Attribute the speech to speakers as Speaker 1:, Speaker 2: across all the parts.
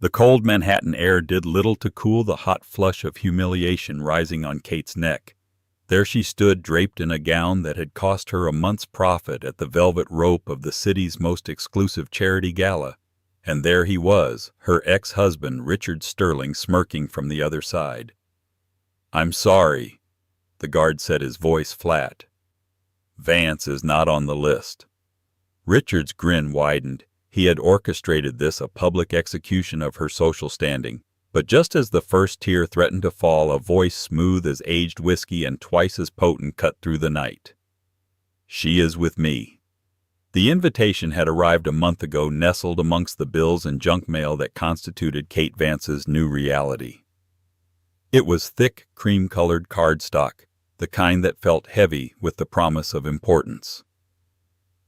Speaker 1: The cold Manhattan air did little to cool the hot flush of humiliation rising on Kate's neck. There she stood, draped in a gown that had cost her a month's profit at the velvet rope of the city's most exclusive charity gala. And there he was, her ex-husband, Richard Sterling, smirking from the other side. "I'm sorry," the guard said, his voice flat. "Vance is not on the list." Richard's grin widened. He had orchestrated this, a public execution of her social standing. But just as the first tear threatened to fall, a voice smooth as aged whiskey and twice as potent cut through the night. "She is with me." The invitation had arrived a month ago, nestled amongst the bills and junk mail that constituted Kate Vance's new reality. It was thick, cream-colored cardstock, the kind that felt heavy with the promise of importance.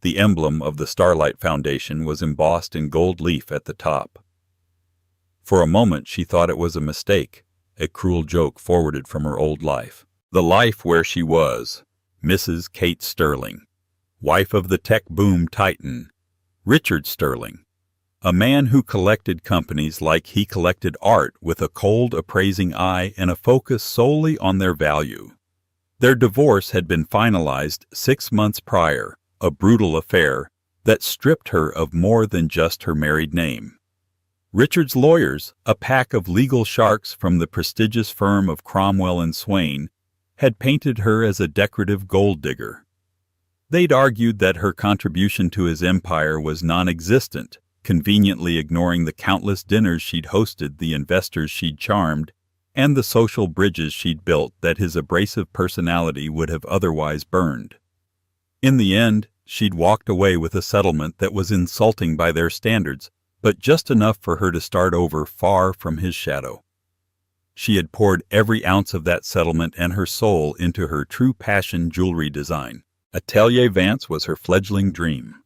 Speaker 1: The emblem of the Starlight Foundation was embossed in gold leaf at the top. For a moment she thought it was a mistake, a cruel joke forwarded from her old life. The life where she was, Mrs. Kate Sterling, wife of the tech boom titan, Richard Sterling, a man who collected companies like he collected art, with a cold, appraising eye and a focus solely on their value. Their divorce had been finalized 6 months prior, a brutal affair that stripped her of more than just her married name. Richard's lawyers, a pack of legal sharks from the prestigious firm of Cromwell and Swain, had painted her as a decorative gold digger. They'd argued that her contribution to his empire was non-existent, conveniently ignoring the countless dinners she'd hosted, the investors she'd charmed, and the social bridges she'd built that his abrasive personality would have otherwise burned. In the end, she'd walked away with a settlement that was insulting by their standards, but just enough for her to start over, far from his shadow. She had poured every ounce of that settlement and her soul into her true passion, jewelry design. Atelier Vance was her fledgling dream.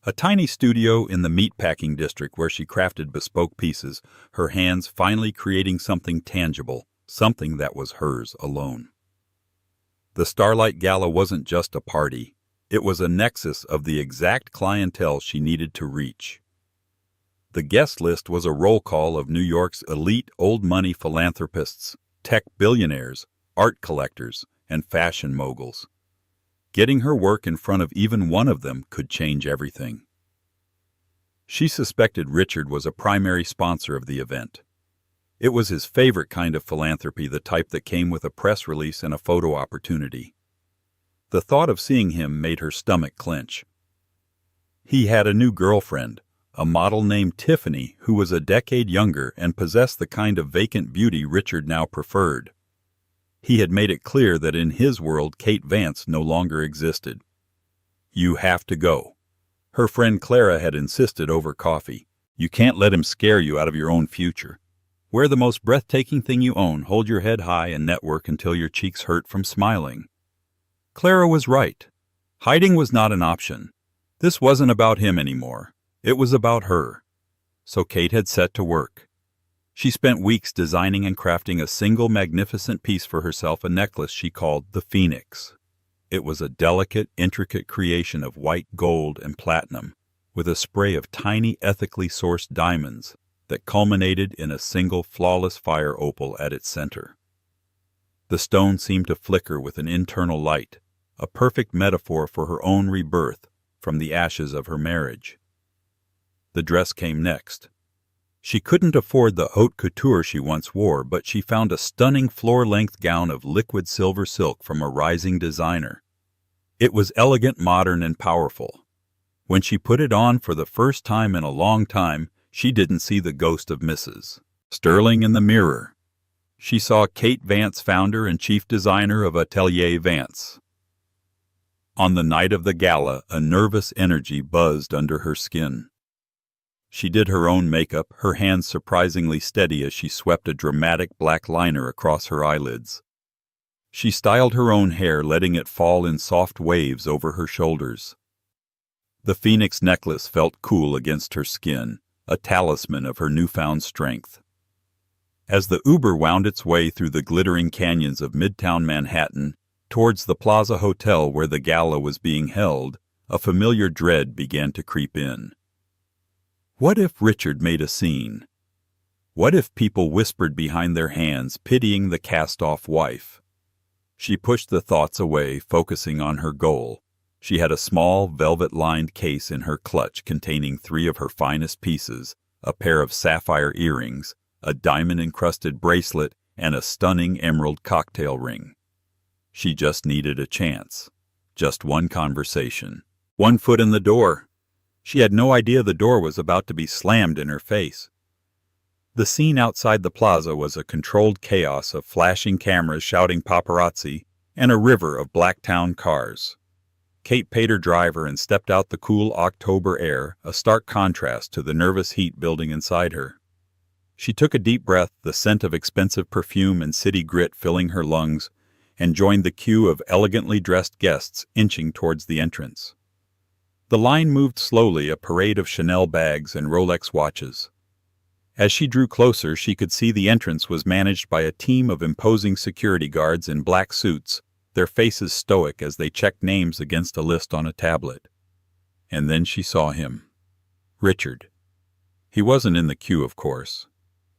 Speaker 1: A tiny studio in the meatpacking district where she crafted bespoke pieces, her hands finally creating something tangible, something that was hers alone. The Starlight Gala wasn't just a party. It was a nexus of the exact clientele she needed to reach. The guest list was a roll call of New York's elite old-money philanthropists, tech billionaires, art collectors, and fashion moguls. Getting her work in front of even one of them could change everything. She suspected Richard was a primary sponsor of the event. It was his favorite kind of philanthropy, the type that came with a press release and a photo opportunity. The thought of seeing him made her stomach clench. He had a new girlfriend, a model named Tiffany, who was a decade younger and possessed the kind of vacant beauty Richard now preferred. He had made it clear that in his world Kate Vance no longer existed. "You have to go." Her friend Clara had insisted over coffee. "You can't let him scare you out of your own future. Wear the most breathtaking thing you own, hold your head high, and network until your cheeks hurt from smiling." Clara was right. Hiding was not an option. This wasn't about him anymore. It was about her. So Kate had set to work. She spent weeks designing and crafting a single magnificent piece for herself, a necklace she called the Phoenix. It was a delicate, intricate creation of white gold and platinum, with a spray of tiny, ethically sourced diamonds that culminated in a single flawless fire opal at its center. The stone seemed to flicker with an internal light, a perfect metaphor for her own rebirth from the ashes of her marriage. The dress came next. She couldn't afford the haute couture she once wore, but she found a stunning floor-length gown of liquid silver silk from a rising designer. It was elegant, modern, and powerful. When she put it on for the first time in a long time, she didn't see the ghost of Mrs. Sterling in the mirror. She saw Kate Vance, founder and chief designer of Atelier Vance. On the night of the gala, a nervous energy buzzed under her skin. She did her own makeup, her hands surprisingly steady as she swept a dramatic black liner across her eyelids. She styled her own hair, letting it fall in soft waves over her shoulders. The Phoenix necklace felt cool against her skin, a talisman of her newfound strength. As the Uber wound its way through the glittering canyons of Midtown Manhattan, towards the Plaza Hotel where the gala was being held, a familiar dread began to creep in. What if Richard made a scene? What if people whispered behind their hands, pitying the cast-off wife? She pushed the thoughts away, focusing on her goal. She had a small, velvet-lined case in her clutch containing 3 of her finest pieces, a pair of sapphire earrings, a diamond-encrusted bracelet, and a stunning emerald cocktail ring. She just needed a chance. Just one conversation. 1 foot in the door. She had no idea the door was about to be slammed in her face. The scene outside the plaza was a controlled chaos of flashing cameras shouting paparazzi and a river of Blacktown cars. Kate paid her driver and stepped out the cool October air, a stark contrast to the nervous heat building inside her. She took a deep breath, the scent of expensive perfume and city grit filling her lungs, and joined the queue of elegantly dressed guests inching towards the entrance. The line moved slowly, a parade of Chanel bags and Rolex watches. As she drew closer, she could see the entrance was managed by a team of imposing security guards in black suits, their faces stoic as they checked names against a list on a tablet. And then she saw him. Richard. He wasn't in the queue, of course.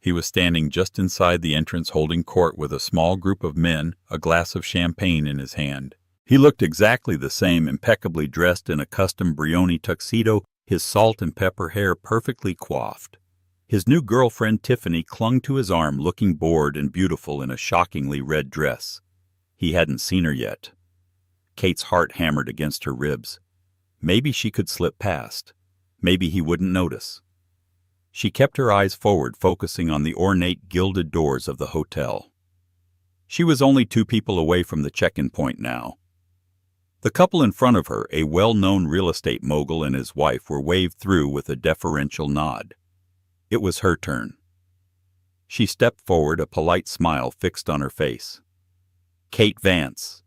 Speaker 1: He was standing just inside the entrance holding court with a small group of men, a glass of champagne in his hand. He looked exactly the same, impeccably dressed in a custom Brioni tuxedo, his salt and pepper hair perfectly coiffed. His new girlfriend Tiffany clung to his arm, looking bored and beautiful in a shockingly red dress. He hadn't seen her yet. Kate's heart hammered against her ribs. Maybe she could slip past. Maybe he wouldn't notice. She kept her eyes forward, focusing on the ornate gilded doors of the hotel. She was only 2 people away from the check-in point now. The couple in front of her, a well-known real estate mogul and his wife, were waved through with a deferential nod. It was her turn. She stepped forward, a polite smile fixed on her face. "Kate Vance,"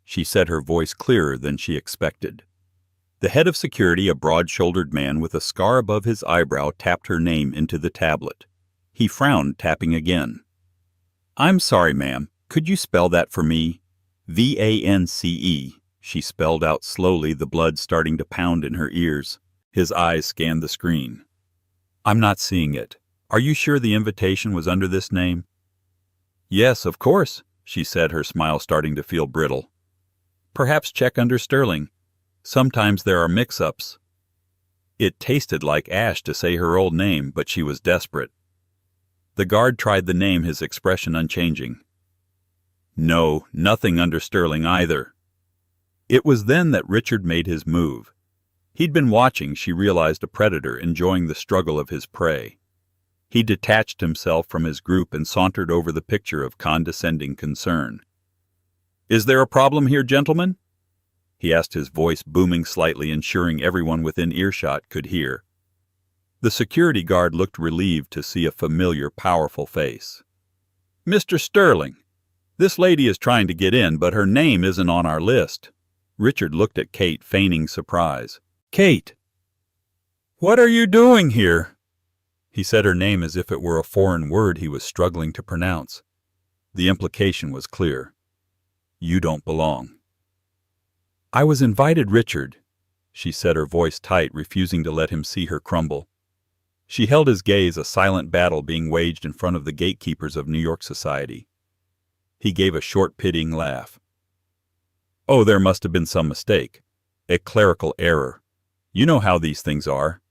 Speaker 1: she said, her voice clearer than she expected. The head of security, a broad-shouldered man with a scar above his eyebrow, tapped her name into the tablet. He frowned, tapping again. "I'm sorry, ma'am. Could you spell that for me?" "Vance," she spelled out slowly, the blood starting to pound in her ears. His eyes scanned the screen. "I'm not seeing it. Are you sure the invitation was under this name?" "Yes, of course," she said, her smile starting to feel brittle. "Perhaps check under Sterling. Sometimes there are mix-ups." It tasted like ash to say her old name, but she was desperate. The guard tried the name, his expression unchanging. "No, nothing under Sterling either." It was then that Richard made his move. He'd been watching, she realized, a predator enjoying the struggle of his prey. He detached himself from his group and sauntered over the picture of condescending concern. "Is there a problem here, gentlemen?" he asked, his voice booming slightly, ensuring everyone within earshot could hear. The security guard looked relieved to see a familiar, powerful face. "Mr. Sterling, this lady is trying to get in, but her name isn't on our list." Richard looked at Kate, feigning surprise. "Kate, what are you doing here?" He said her name as if it were a foreign word he was struggling to pronounce. The implication was clear. "You don't belong." "I was invited, Richard," she said, her voice tight, refusing to let him see her crumble. She held his gaze, a silent battle being waged in front of the gatekeepers of New York society. He gave a short, pitying laugh. "Oh, there must have been some mistake. A clerical error. You know how these things are."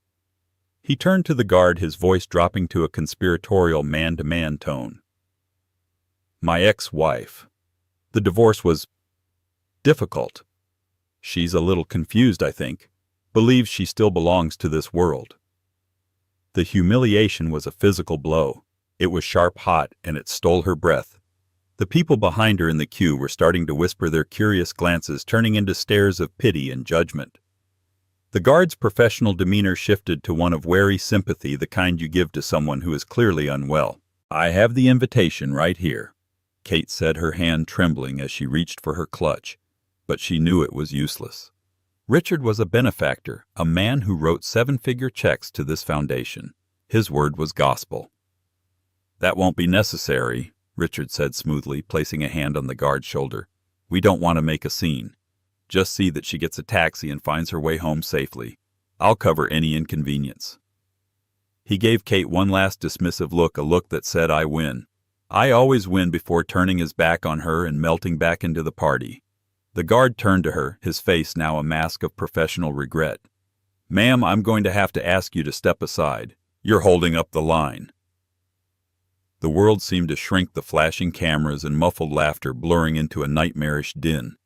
Speaker 1: He turned to the guard, his voice dropping to a conspiratorial man-to-man tone. "My ex-wife. The divorce was difficult. She's a little confused, I think. Believes she still belongs to this world." The humiliation was a physical blow. It was sharp hot, and it stole her breath. The people behind her in the queue were starting to whisper, their curious glances turning into stares of pity and judgment. The guard's professional demeanor shifted to one of wary sympathy, the kind you give to someone who is clearly unwell. "I have the invitation right here," Kate said, her hand trembling as she reached for her clutch, but she knew it was useless. Richard was a benefactor, a man who wrote 7-figure checks to this foundation. His word was gospel. "That won't be necessary," Richard said smoothly, placing a hand on the guard's shoulder. "We don't want to make a scene. Just see that she gets a taxi and finds her way home safely. I'll cover any inconvenience." He gave Kate one last dismissive look, a look that said, "I win. I always win," before turning his back on her and melting back into the party. The guard turned to her, his face now a mask of professional regret. "Ma'am, I'm going to have to ask you to step aside. You're holding up the line." The world seemed to shrink, the flashing cameras and muffled laughter blurring into a nightmarish din.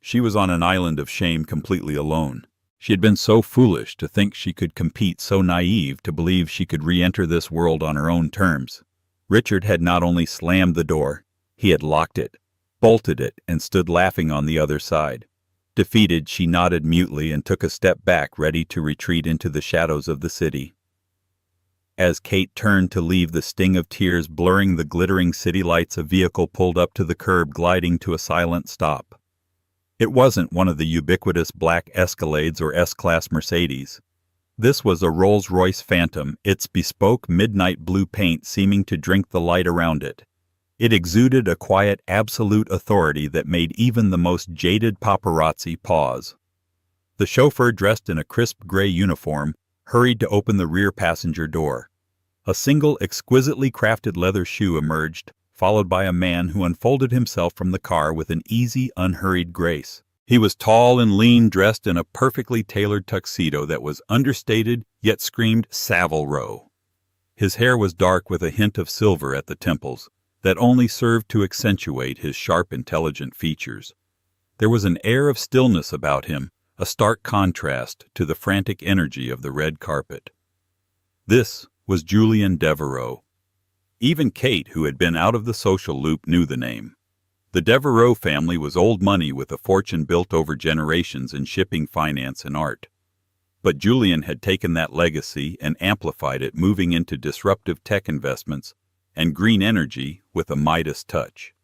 Speaker 1: She was on an island of shame, completely alone. She had been so foolish to think she could compete, so naive to believe she could re-enter this world on her own terms. Richard had not only slammed the door, he had locked it, bolted it, and stood laughing on the other side. Defeated, she nodded mutely and took a step back, ready to retreat into the shadows of the city. As Kate turned to leave, the sting of tears blurring the glittering city lights, a vehicle pulled up to the curb, gliding to a silent stop. It wasn't one of the ubiquitous black Escalades or S-Class Mercedes. This was a Rolls-Royce Phantom, its bespoke midnight blue paint seeming to drink the light around it. It exuded a quiet, absolute authority that made even the most jaded paparazzi pause. The chauffeur, dressed in a crisp gray uniform, hurried to open the rear passenger door. A single exquisitely crafted leather shoe emerged, followed by a man who unfolded himself from the car with an easy, unhurried grace. He was tall and lean, dressed in a perfectly tailored tuxedo that was understated yet screamed Savile Row. His hair was dark with a hint of silver at the temples that only served to accentuate his sharp, intelligent features. There was an air of stillness about him, a stark contrast to the frantic energy of the red carpet. This was Julian Devereux. Even Kate, who had been out of the social loop, knew the name. The Devereux family was old money with a fortune built over generations in shipping, finance, and art. But Julian had taken that legacy and amplified it, moving into disruptive tech investments and green energy with a Midas touch.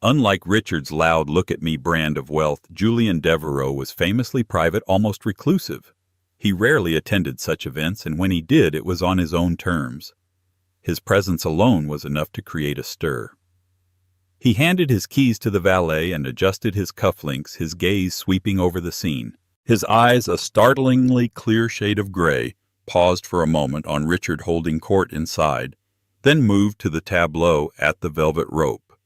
Speaker 1: Unlike Richard's loud look-at-me brand of wealth, Julian Devereux was famously private, almost reclusive. He rarely attended such events, and when he did, it was on his own terms. His presence alone was enough to create a stir. He handed his keys to the valet and adjusted his cufflinks, his gaze sweeping over the scene. His eyes, a startlingly clear shade of gray, paused for a moment on Richard holding court inside, then moved to the tableau at the velvet rope.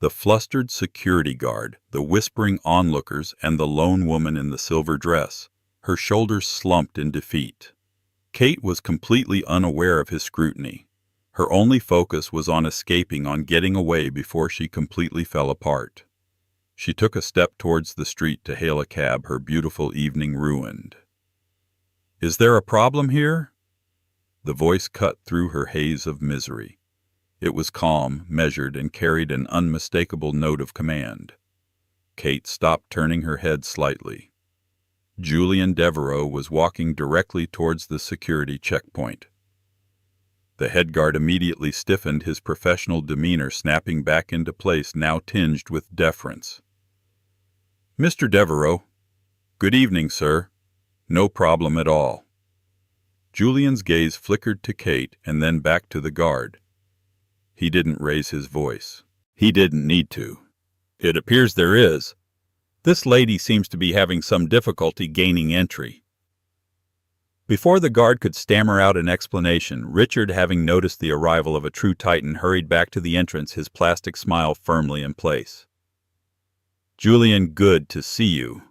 Speaker 1: The flustered security guard, the whispering onlookers, and the lone woman in the silver dress, her shoulders slumped in defeat. Kate was completely unaware of his scrutiny. Her only focus was on escaping, on getting away before she completely fell apart. She took a step towards the street to hail a cab, her beautiful evening ruined. "Is there a problem here?" The voice cut through her haze of misery. It was calm, measured, and carried an unmistakable note of command. Kate stopped, turning her head slightly. Julian Devereux was walking directly towards the security checkpoint. The head guard immediately stiffened, his professional demeanor snapping back into place, now tinged with deference. "Mr. Devereux." "Good evening, sir." "No problem at all." Julian's gaze flickered to Kate and then back to the guard. He didn't raise his voice. He didn't need to. "It appears there is. This lady seems to be having some difficulty gaining entry." Before the guard could stammer out an explanation, Richard, having noticed the arrival of a true titan, hurried back to the entrance, his plastic smile firmly in place. "Julian, good to see you.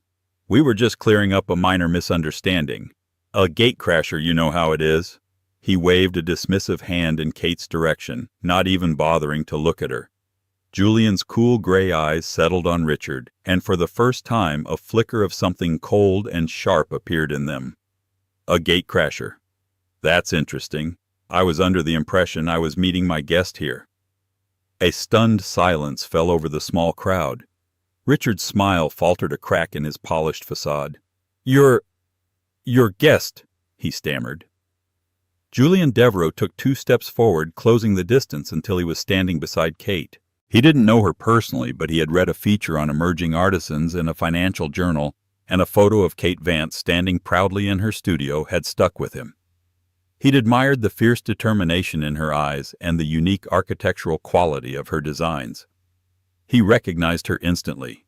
Speaker 1: We were just clearing up a minor misunderstanding. A gatecrasher, you know how it is." He waved a dismissive hand in Kate's direction, not even bothering to look at her. Julian's cool gray eyes settled on Richard, and for the first time a flicker of something cold and sharp appeared in them. "A gatecrasher. That's interesting. I was under the impression I was meeting my guest here." A stunned silence fell over the small crowd. Richard's smile faltered a crack in his polished facade. Your guest," he stammered. Julian Devereux took 2 steps forward, closing the distance until he was standing beside Kate. He didn't know her personally, but he had read a feature on emerging artisans in a financial journal, and a photo of Kate Vance standing proudly in her studio had stuck with him. He'd admired the fierce determination in her eyes and the unique architectural quality of her designs. He recognized her instantly,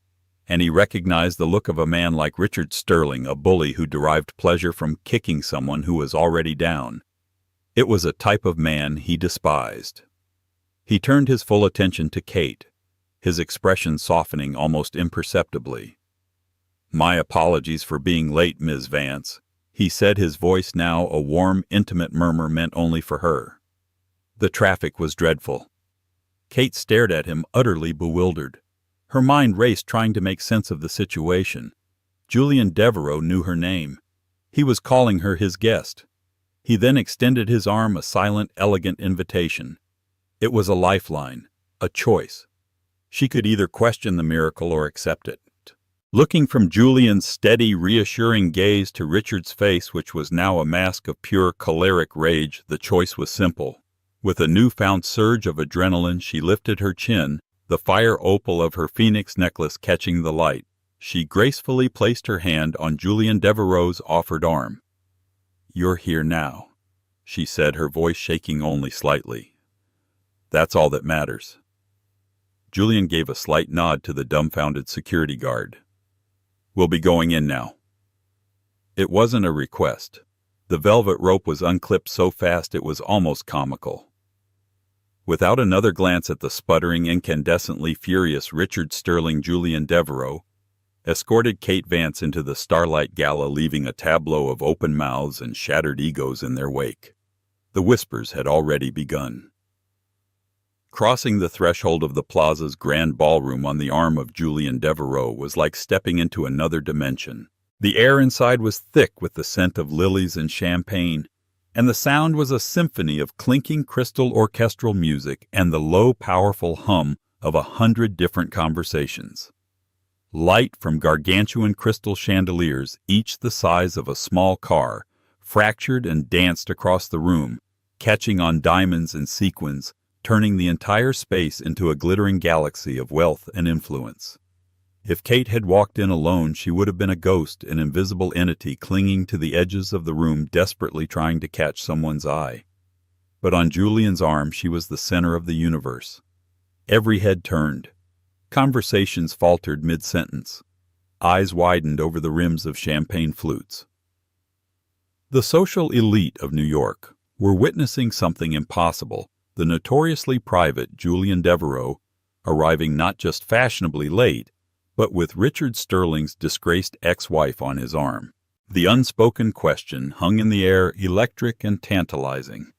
Speaker 1: and he recognized the look of a man like Richard Sterling, a bully who derived pleasure from kicking someone who was already down. It was a type of man he despised. He turned his full attention to Kate, his expression softening almost imperceptibly. "My apologies for being late, Ms. Vance," he said, his voice now a warm, intimate murmur meant only for her. "The traffic was dreadful." Kate stared at him, utterly bewildered. Her mind raced, trying to make sense of the situation. Julian Devereux knew her name. He was calling her his guest. He then extended his arm, a silent, elegant invitation. It was a lifeline, a choice. She could either question the miracle or accept it. Looking from Julian's steady, reassuring gaze to Richard's face, which was now a mask of pure choleric rage, the choice was simple. With a newfound surge of adrenaline, she lifted her chin, the fire opal of her phoenix necklace catching the light. She gracefully placed her hand on Julian Devereux's offered arm. "You're here now," she said, her voice shaking only slightly. "That's all that matters." Julian gave a slight nod to the dumbfounded security guard. "We'll be going in now." It wasn't a request. The velvet rope was unclipped so fast it was almost comical. Without another glance at the sputtering, incandescently furious Richard Sterling, Julian Devereux escorted Kate Vance into the Starlight Gala, leaving a tableau of open mouths and shattered egos in their wake. The whispers had already begun. Crossing the threshold of the plaza's grand ballroom on the arm of Julian Devereux was like stepping into another dimension. The air inside was thick with the scent of lilies and champagne, and the sound was a symphony of clinking crystal orchestral music and the low, powerful hum of 100 different conversations. Light from gargantuan crystal chandeliers, each the size of a small car, fractured and danced across the room, catching on diamonds and sequins, turning the entire space into a glittering galaxy of wealth and influence. If Kate had walked in alone, she would have been a ghost, an invisible entity clinging to the edges of the room, desperately trying to catch someone's eye. But on Julian's arm, she was the center of the universe. Every head turned. Conversations faltered mid-sentence. Eyes widened over the rims of champagne flutes. The social elite of New York were witnessing something impossible. The notoriously private Julian Devereux arriving not just fashionably late, but with Richard Sterling's disgraced ex-wife on his arm. The unspoken question hung in the air, electric and tantalizing.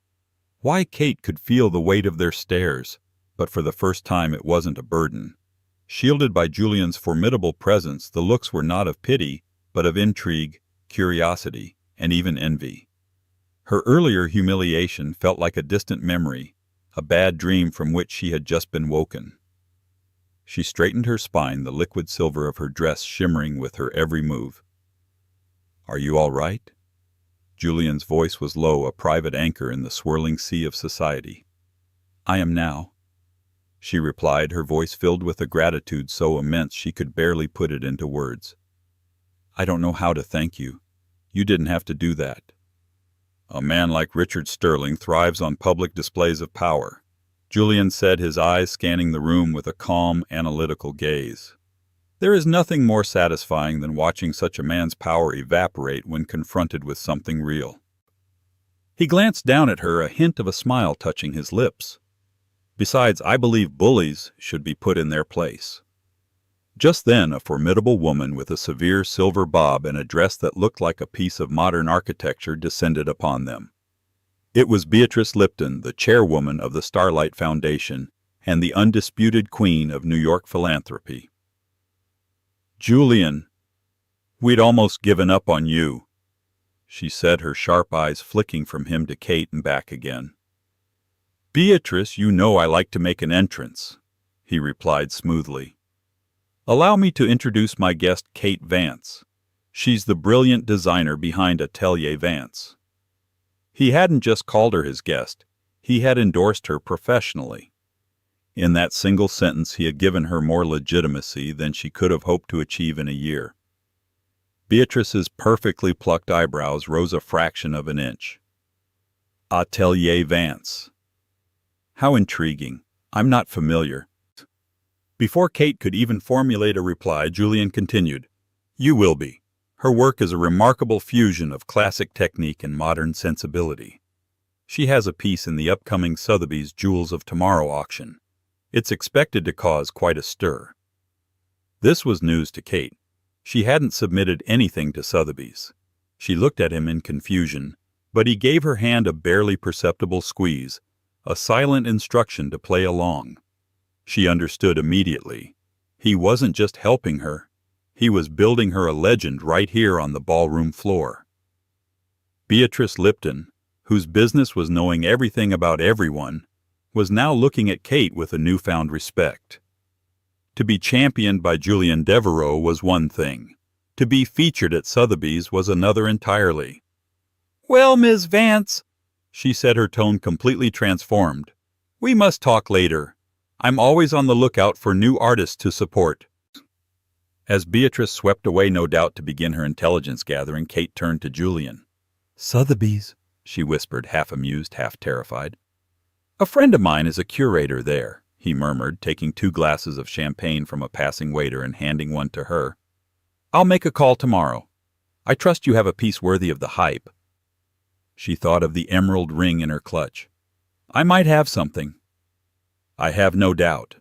Speaker 1: Why Kate could feel the weight of their stares, but for the first time it wasn't a burden. Shielded by Julian's formidable presence, the looks were not of pity, but of intrigue, curiosity, and even envy. Her earlier humiliation felt like a distant memory, a bad dream from which she had just been woken. She straightened her spine, the liquid silver of her dress shimmering with her every move. "Are you all right?" Julian's voice was low, a private anchor in the swirling sea of society. "I am now," she replied, her voice filled with a gratitude so immense she could barely put it into words. "I don't know how to thank you. You didn't have to do that." "A man like Richard Sterling thrives on public displays of power," Julian said, his eyes scanning the room with a calm, analytical gaze. "There is nothing more satisfying than watching such a man's power evaporate when confronted with something real." He glanced down at her, a hint of a smile touching his lips. "Besides, I believe bullies should be put in their place." Just then, a formidable woman with a severe silver bob and a dress that looked like a piece of modern architecture descended upon them. It was Beatrice Lipton, the chairwoman of the Starlight Foundation and the undisputed queen of New York philanthropy. "Julian, we'd almost given up on you," she said, her sharp eyes flicking from him to Kate and back again. "Beatrice, you know I like to make an entrance," he replied smoothly. "Allow me to introduce my guest, Kate Vance. She's the brilliant designer behind Atelier Vance." He hadn't just called her his guest, he had endorsed her professionally. In that single sentence he had given her more legitimacy than she could have hoped to achieve in a year. Beatrice's perfectly plucked eyebrows rose a fraction of an inch. Atelier Vance. How intriguing. I'm not familiar. Before Kate could even formulate a reply, Julian continued, "You will be. Her work is a remarkable fusion of classic technique and modern sensibility." She has a piece in the upcoming Sotheby's Jewels of Tomorrow auction. It's expected to cause quite a stir." This was news to Kate. She hadn't submitted anything to Sotheby's. She looked at him in confusion, but he gave her hand a barely perceptible squeeze, a silent instruction to play along. She understood immediately. He wasn't just helping her. He was building her a legend right here on the ballroom floor. Beatrice Lipton, whose business was knowing everything about everyone, was now looking at Kate with a newfound respect. To be championed by Julian Devereux was one thing. To be featured at Sotheby's was another entirely. "Well, Miss Vance," she said, her tone completely transformed, "we must talk later. I'm always on the lookout for new artists to support." As Beatrice swept away, no doubt to begin her intelligence gathering, Kate turned to Julian. "Sotheby's," she whispered, half amused, half terrified. "A friend of mine is a curator there," he murmured, taking 2 glasses of champagne from a passing waiter and handing one to her. "I'll make a call tomorrow. I trust you have a piece worthy of the hype." She thought of the emerald ring in her clutch. "I might have something." "I have no doubt."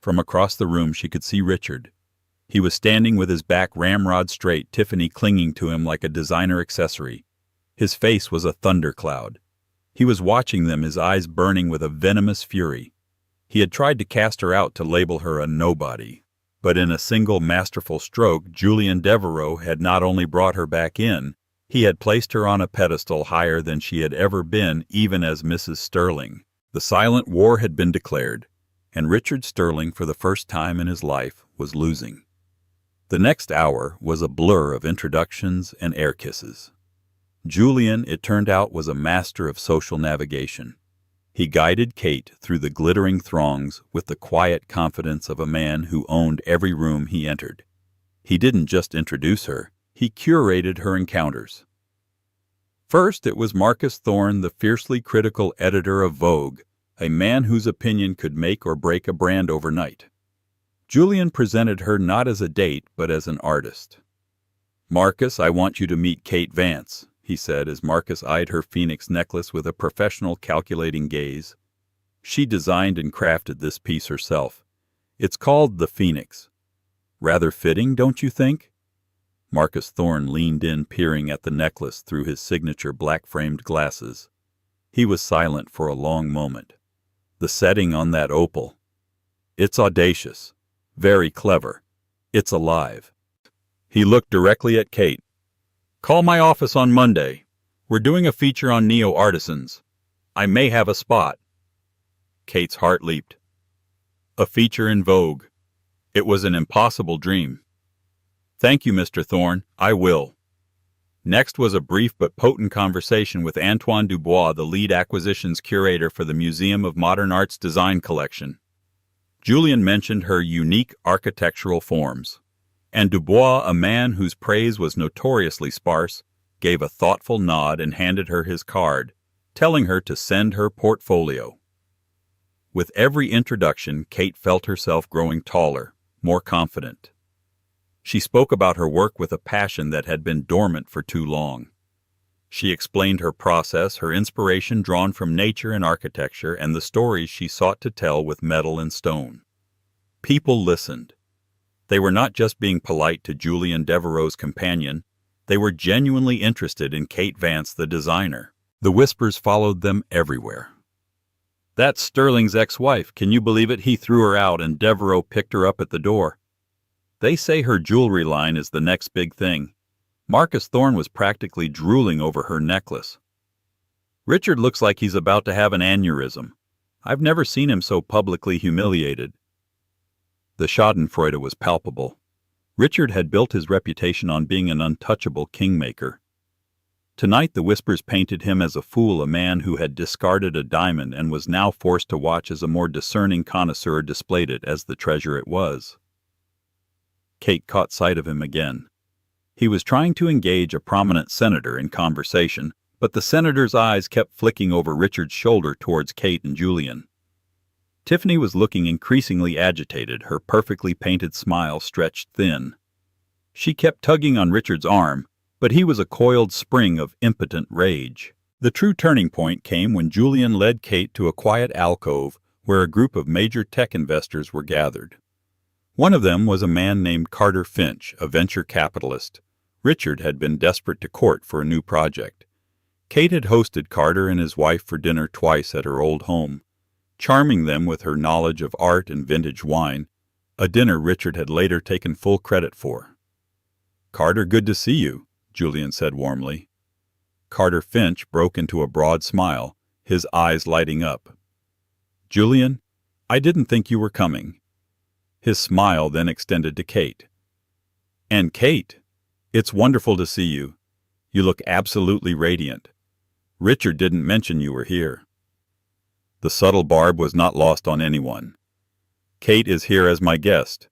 Speaker 1: From across the room she could see Richard. He was standing with his back ramrod straight, Tiffany clinging to him like a designer accessory. His face was a thundercloud. He was watching them, his eyes burning with a venomous fury. He had tried to cast her out, to label her a nobody. But in a single masterful stroke, Julian Devereux had not only brought her back in, he had placed her on a pedestal higher than she had ever been, even as Mrs. Sterling. The silent war had been declared, and Richard Sterling, for the first time in his life, was losing. The next hour was a blur of introductions and air kisses. Julian, it turned out, was a master of social navigation. He guided Kate through the glittering throngs with the quiet confidence of a man who owned every room he entered. He didn't just introduce her, he curated her encounters. First, it was Marcus Thorne, the fiercely critical editor of Vogue, a man whose opinion could make or break a brand overnight. Julian presented her not as a date, but as an artist. "Marcus, I want you to meet Kate Vance," he said, as Marcus eyed her phoenix necklace with a professional, calculating gaze. "She designed and crafted this piece herself. It's called the Phoenix. Rather fitting, don't you think?" Marcus Thorne leaned in, peering at the necklace through his signature black-framed glasses. He was silent for a long moment. The setting on that opal. It's audacious. Very clever. It's alive. He looked directly at Kate. "Call my office on Monday. We're doing a feature on neo-artisans. I may have a spot." Kate's heart leaped. A feature in Vogue. It was an impossible dream. "Thank you, Mr. Thorne. I will." Next was a brief but potent conversation with Antoine Dubois, the lead acquisitions curator for the Museum of Modern Art's design collection. Julian mentioned her unique architectural forms, and Dubois, a man whose praise was notoriously sparse, gave a thoughtful nod and handed her his card, telling her to send her portfolio. With every introduction, Kate felt herself growing taller, more confident. She spoke about her work with a passion that had been dormant for too long. She explained her process, her inspiration drawn from nature and architecture, and the stories she sought to tell with metal and stone. People listened. They were not just being polite to Julian Devereux's companion, they were genuinely interested in Kate Vance, the designer. The whispers followed them everywhere. "That's Sterling's ex-wife. Can you believe it? He threw her out and Devereux picked her up at the door. They say her jewelry line is the next big thing. Marcus Thorne was practically drooling over her necklace. Richard looks like he's about to have an aneurysm. I've never seen him so publicly humiliated." The schadenfreude was palpable. Richard had built his reputation on being an untouchable kingmaker. Tonight the whispers painted him as a fool, a man who had discarded a diamond and was now forced to watch as a more discerning connoisseur displayed it as the treasure it was. Kate caught sight of him again. He was trying to engage a prominent senator in conversation, but the senator's eyes kept flicking over Richard's shoulder towards Kate and Julian. Tiffany was looking increasingly agitated, her perfectly painted smile stretched thin. She kept tugging on Richard's arm, but he was a coiled spring of impotent rage. The true turning point came when Julian led Kate to a quiet alcove where a group of major tech investors were gathered. One of them was a man named Carter Finch, a venture capitalist. Richard had been desperate to court for a new project. Kate had hosted Carter and his wife for dinner twice at her old home, charming them with her knowledge of art and vintage wine, a dinner Richard had later taken full credit for. "Carter, good to see you," Julian said warmly. Carter Finch broke into a broad smile, his eyes lighting up. "Julian, I didn't think you were coming." His smile then extended to Kate. "And Kate, it's wonderful to see you. You look absolutely radiant. Richard didn't mention you were here." The subtle barb was not lost on anyone. "Kate is here as my guest,"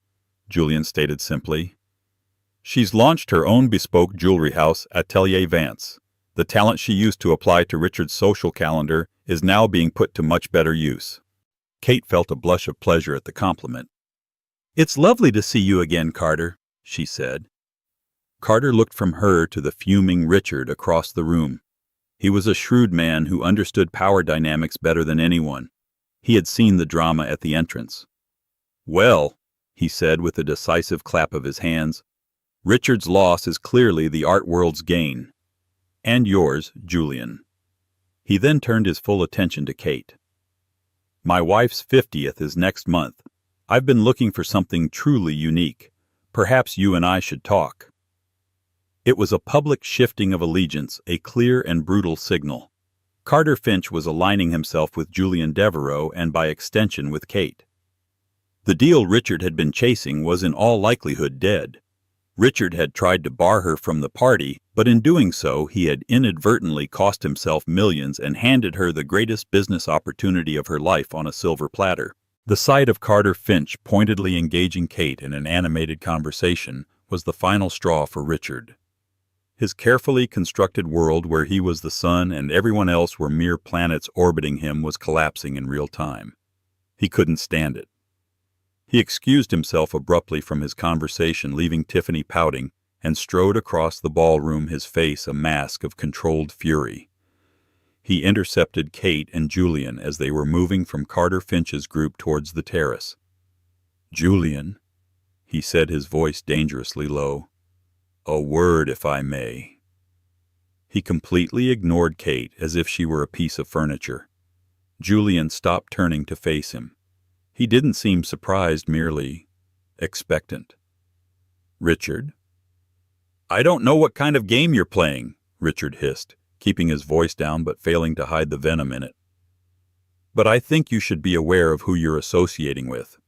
Speaker 1: Julian stated simply. "She's launched her own bespoke jewelry house, Atelier Vance. The talent she used to apply to Richard's social calendar is now being put to much better use." Kate felt a blush of pleasure at the compliment. "It's lovely to see you again, Carter," she said. Carter looked from her to the fuming Richard across the room. He was a shrewd man who understood power dynamics better than anyone. He had seen the drama at the entrance. "Well," he said with a decisive clap of his hands, "Richard's loss is clearly the art world's gain. And yours, Julian." He then turned his full attention to Kate. "My wife's 50th is next month. I've been looking for something truly unique. Perhaps you and I should talk." It was a public shifting of allegiance, a clear and brutal signal. Carter Finch was aligning himself with Julian Devereaux and by extension with Kate. The deal Richard had been chasing was in all likelihood dead. Richard had tried to bar her from the party, but in doing so he had inadvertently cost himself millions and handed her the greatest business opportunity of her life on a silver platter. The sight of Carter Finch pointedly engaging Kate in an animated conversation was the final straw for Richard. His carefully constructed world where he was the sun and everyone else were mere planets orbiting him was collapsing in real time. He couldn't stand it. He excused himself abruptly from his conversation, leaving Tiffany pouting, and strode across the ballroom, his face a mask of controlled fury. He intercepted Kate and Julian as they were moving from Carter Finch's group towards the terrace. "Julian," he said, his voice dangerously low, "a word, if I may." He completely ignored Kate as if she were a piece of furniture. Julian stopped turning to face him. He didn't seem surprised, merely expectant. "Richard?" "I don't know what kind of game you're playing," Richard hissed, keeping his voice down but failing to hide the venom in it. "But I think you should be aware of who you're associating with."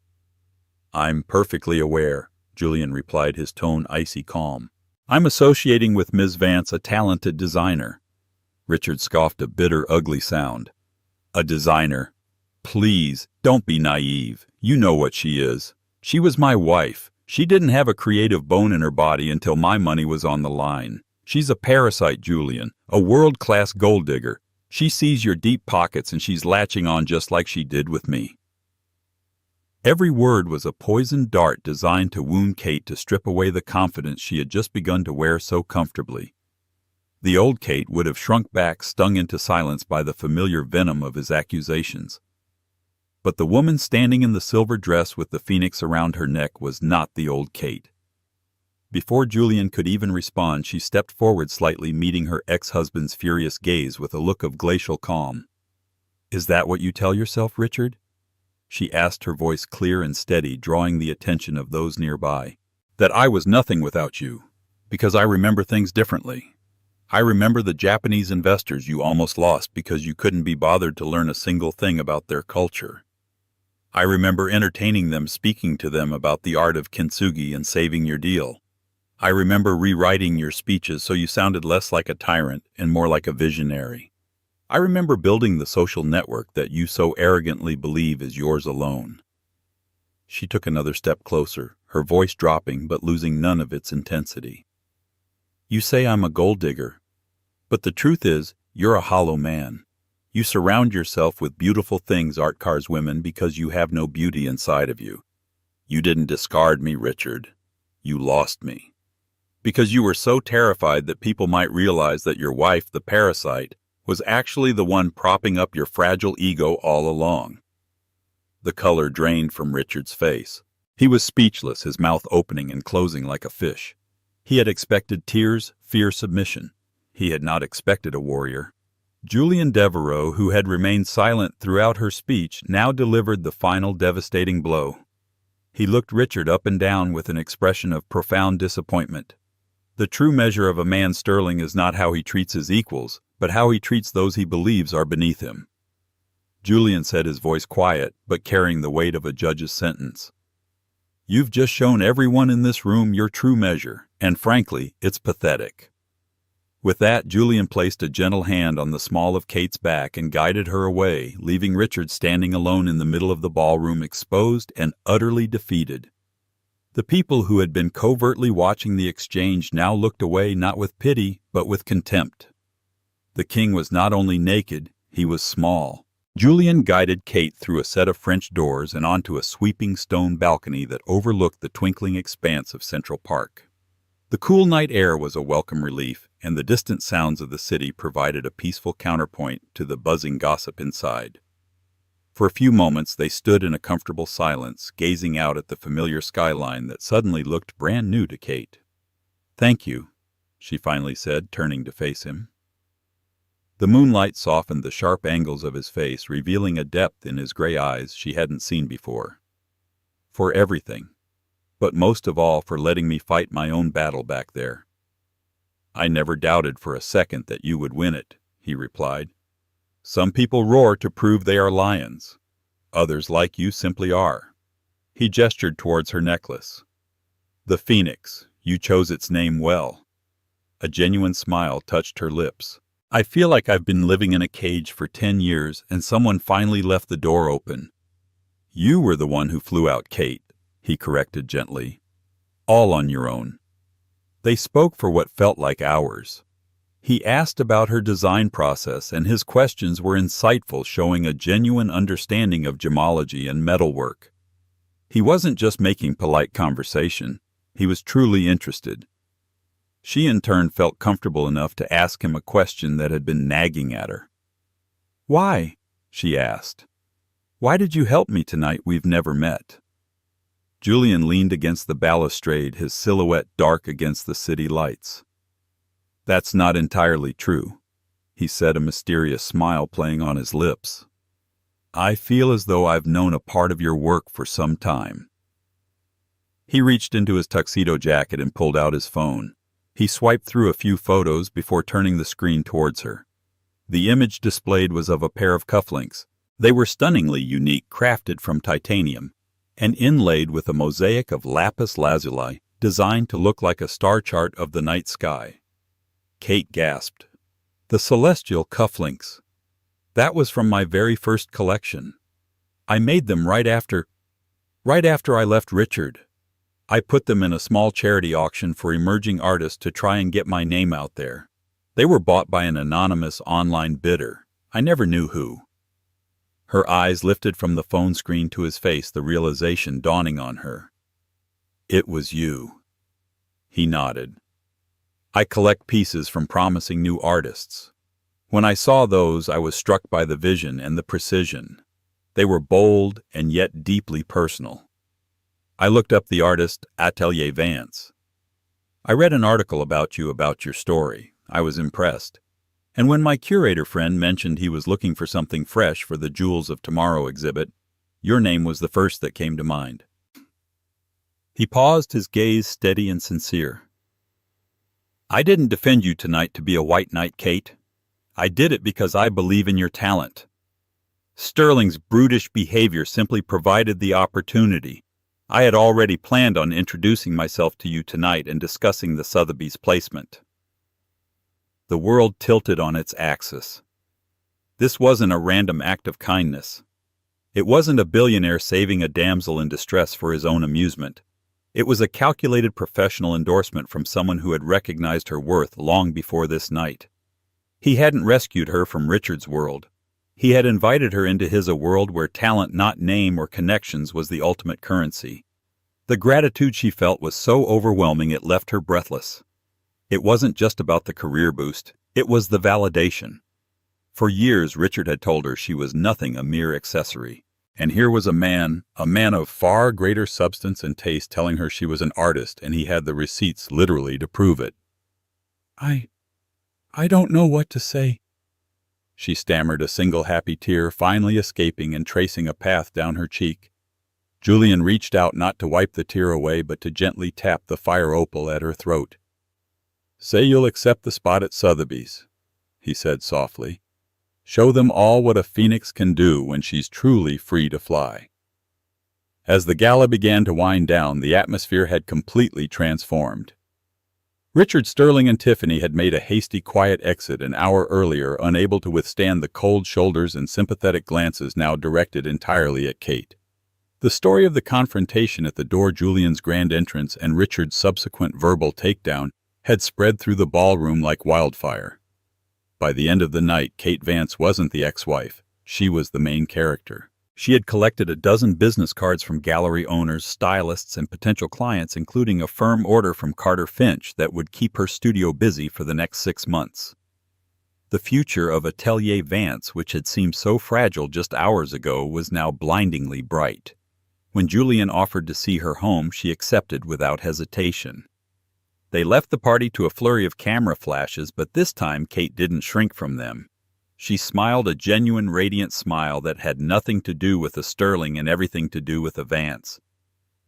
Speaker 1: "I'm perfectly aware," Julian replied, his tone icy calm. "I'm associating with Ms. Vance, a talented designer." Richard scoffed a bitter, ugly sound. "A designer? Please, don't be naive. You know what she is. She was my wife. She didn't have a creative bone in her body until my money was on the line. She's a parasite, Julian, a world-class gold digger. She sees your deep pockets and she's latching on just like she did with me." Every word was a poisoned dart designed to wound Kate, to strip away the confidence she had just begun to wear so comfortably. The old Kate would have shrunk back, stung into silence by the familiar venom of his accusations. But the woman standing in the silver dress with the phoenix around her neck was not the old Kate. Before Julian could even respond, she stepped forward slightly, meeting her ex-husband's furious gaze with a look of glacial calm. "Is that what you tell yourself, Richard?" she asked, her voice clear and steady, drawing the attention of those nearby. "That I was nothing without you, because I remember things differently. I remember the Japanese investors you almost lost because you couldn't be bothered to learn a single thing about their culture. I remember entertaining them, speaking to them about the art of kintsugi and saving your deal. I remember rewriting your speeches so you sounded less like a tyrant and more like a visionary. I remember building the social network that you so arrogantly believe is yours alone." She took another step closer, her voice dropping but losing none of its intensity. "You say I'm a gold digger, but the truth is you're a hollow man. You surround yourself with beautiful things, art cars women, because you have no beauty inside of you. You didn't discard me, Richard. You lost me. Because you were so terrified that people might realize that your wife, the parasite, was actually the one propping up your fragile ego all along. The color drained from Richard's face. He was speechless, his mouth opening and closing like a fish. He had expected tears, fear, submission. He had not expected a warrior. Julian Devereux, who had remained silent throughout her speech, now delivered the final devastating blow. He looked Richard up and down with an expression of profound disappointment. The true measure of a man sterling is not how he treats his equals, but how he treats those he believes are beneath him. Julian said, his voice quiet, but carrying the weight of a judge's sentence. You've just shown everyone in this room your true measure, and frankly, it's pathetic. With that, Julian placed a gentle hand on the small of Kate's back and guided her away, leaving Richard standing alone in the middle of the ballroom, exposed and utterly defeated. The people who had been covertly watching the exchange now looked away not with pity, but with contempt. The king was not only naked, he was small. Julian guided Kate through a set of French doors and onto a sweeping stone balcony that overlooked the twinkling expanse of Central Park. The cool night air was a welcome relief, and the distant sounds of the city provided a peaceful counterpoint to the buzzing gossip inside. For a few moments they stood in a comfortable silence, gazing out at the familiar skyline that suddenly looked brand new to Kate. "Thank you," she finally said, turning to face him. The moonlight softened the sharp angles of his face, revealing a depth in his gray eyes she hadn't seen before. "For everything. But most of all for letting me fight my own battle back there." "I never doubted for a second that you would win it," he replied. "Some people roar to prove they are lions. Others like you simply are." He gestured towards her necklace. "The Phoenix, you chose its name well." A genuine smile touched her lips. "I feel like I've been living in a cage for 10 years and someone finally left the door open." "You were the one who flew out, Kate," he corrected gently. "All on your own." They spoke for what felt like hours. He asked about her design process, and his questions were insightful, showing a genuine understanding of gemology and metalwork. He wasn't just making polite conversation, he was truly interested. She in turn felt comfortable enough to ask him a question that had been nagging at her. "Why?" she asked. "Why did you help me tonight? We've never met." Julian leaned against the balustrade, his silhouette dark against the city lights. "That's not entirely true," he said, a mysterious smile playing on his lips. "I feel as though I've known a part of your work for some time." He reached into his tuxedo jacket and pulled out his phone. He swiped through a few photos before turning the screen towards her. The image displayed was of a pair of cufflinks. They were stunningly unique, crafted from titanium, and inlaid with a mosaic of lapis lazuli designed to look like a star chart of the night sky. Kate gasped. "The celestial cufflinks. That was from my very first collection. I made them right after I left Richard. I put them in a small charity auction for emerging artists to try and get my name out there. They were bought by an anonymous online bidder. I never knew who." Her eyes lifted from the phone screen to his face, the realization dawning on her. "It was you." He nodded. "I collect pieces from promising new artists. When I saw those, I was struck by the vision and the precision. They were bold and yet deeply personal. I looked up the artist Atelier Vance. I read an article about you, about your story. I was impressed. And when my curator friend mentioned he was looking for something fresh for the Jewels of Tomorrow exhibit, your name was the first that came to mind." He paused, his gaze steady and sincere. "I didn't defend you tonight to be a white knight, Kate. I did it because I believe in your talent. Sterling's brutish behavior simply provided the opportunity. I had already planned on introducing myself to you tonight and discussing the Sotheby's placement." The world tilted on its axis. This wasn't a random act of kindness. It wasn't a billionaire saving a damsel in distress for his own amusement. It was a calculated professional endorsement from someone who had recognized her worth long before this night. He hadn't rescued her from Richard's world. He had invited her into his, a world where talent, not name or connections, was the ultimate currency. The gratitude she felt was so overwhelming it left her breathless. It wasn't just about the career boost, it was the validation. For years, Richard had told her she was nothing, a mere accessory. And here was a man of far greater substance and taste, telling her she was an artist, and he had the receipts literally to prove it. I don't know what to say, she stammered, a single happy tear finally escaping and tracing a path down her cheek. Julian reached out not to wipe the tear away, but to gently tap the fire opal at her throat. "Say you'll accept the spot at Sotheby's," he said softly. "Show them all what a phoenix can do when she's truly free to fly." As the gala began to wind down, the atmosphere had completely transformed. Richard, Sterling, and Tiffany had made a hasty, quiet exit an hour earlier, unable to withstand the cold shoulders and sympathetic glances now directed entirely at Kate. The story of the confrontation at the door, Julian's grand entrance, and Richard's subsequent verbal takedown had spread through the ballroom like wildfire. By the end of the night, Kate Vance wasn't the ex-wife. She was the main character. She had collected a dozen business cards from gallery owners, stylists, and potential clients, including a firm order from Carter Finch that would keep her studio busy for the next 6 months. The future of Atelier Vance, which had seemed so fragile just hours ago, was now blindingly bright. When Julian offered to see her home, she accepted without hesitation. They left the party to a flurry of camera flashes, but this time Kate didn't shrink from them. She smiled a genuine, radiant smile that had nothing to do with the Sterling and everything to do with the Vance.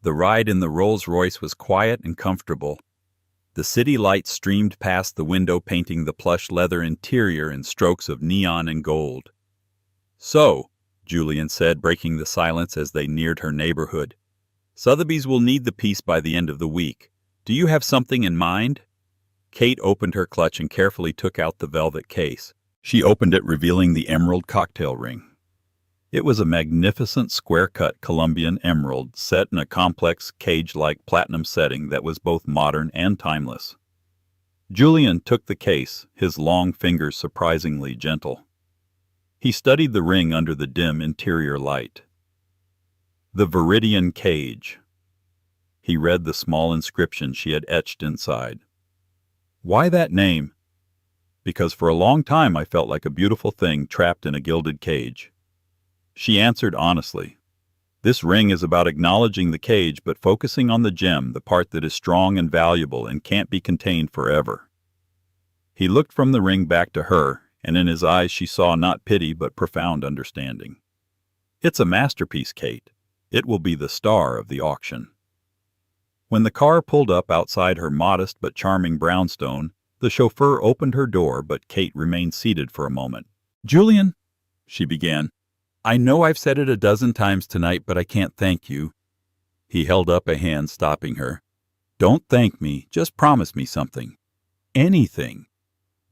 Speaker 1: The ride in the Rolls-Royce was quiet and comfortable. The city lights streamed past the window, painting the plush leather interior in strokes of neon and gold. "So," Julian said, breaking the silence as they neared her neighborhood, "Sotheby's will need the piece by the end of the week. Do you have something in mind?" Kate opened her clutch and carefully took out the velvet case. She opened it, revealing the emerald cocktail ring. It was a magnificent square-cut Colombian emerald set in a complex, cage-like platinum setting that was both modern and timeless. Julian took the case, his long fingers surprisingly gentle. He studied the ring under the dim interior light. "The Viridian Cage." He read the small inscription she had etched inside. "Why that name?" "Because for a long time I felt like a beautiful thing trapped in a gilded cage." She answered honestly. "This ring is about acknowledging the cage but focusing on the gem, the part that is strong and valuable and can't be contained forever." He looked from the ring back to her, and in his eyes she saw not pity but profound understanding. "It's a masterpiece, Kate. It will be the star of the auction." When the car pulled up outside her modest but charming brownstone, the chauffeur opened her door, but Kate remained seated for a moment. "Julian," she began, "I know I've said it a dozen times tonight, but I can't thank you." He held up a hand, stopping her. "Don't thank me. Just promise me something. Anything.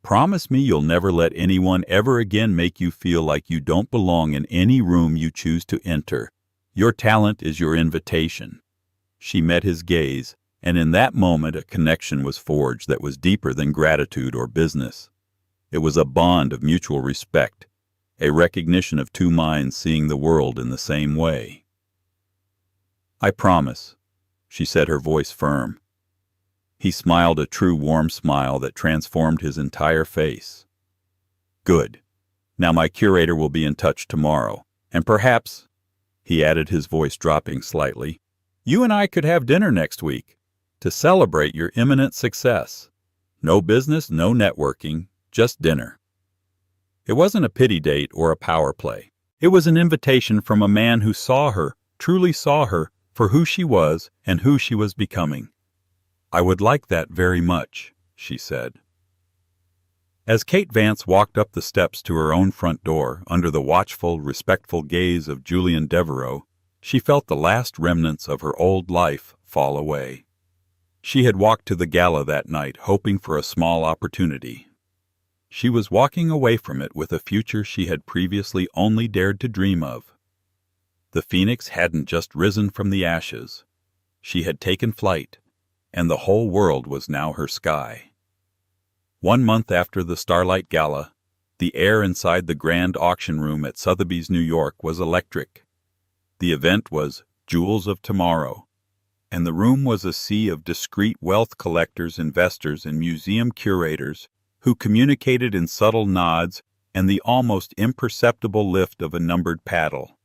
Speaker 1: Promise me you'll never let anyone ever again make you feel like you don't belong in any room you choose to enter. Your talent is your invitation." She met his gaze, and in that moment a connection was forged that was deeper than gratitude or business. It was a bond of mutual respect, a recognition of two minds seeing the world in the same way. "I promise," she said, her voice firm. He smiled a true warm smile that transformed his entire face. "Good. Now my curator will be in touch tomorrow, and perhaps," he added, his voice dropping slightly, "you and I could have dinner next week to celebrate your imminent success. No business, no networking, just dinner." It wasn't a pity date or a power play. It was an invitation from a man who saw her, truly saw her, for who she was and who she was becoming. "I would like that very much," she said. As Kate Vance walked up the steps to her own front door, under the watchful, respectful gaze of Julian Devereux, she felt the last remnants of her old life fall away. She had walked to the gala that night, hoping for a small opportunity. She was walking away from it with a future she had previously only dared to dream of. The phoenix hadn't just risen from the ashes. She had taken flight, and the whole world was now her sky. 1 month after the Starlight Gala, the air inside the grand auction room at Sotheby's, New York, was electric. The event was Jewels of Tomorrow, and the room was a sea of discreet wealth collectors, investors, and museum curators who communicated in subtle nods, and the almost imperceptible lift of a numbered paddle.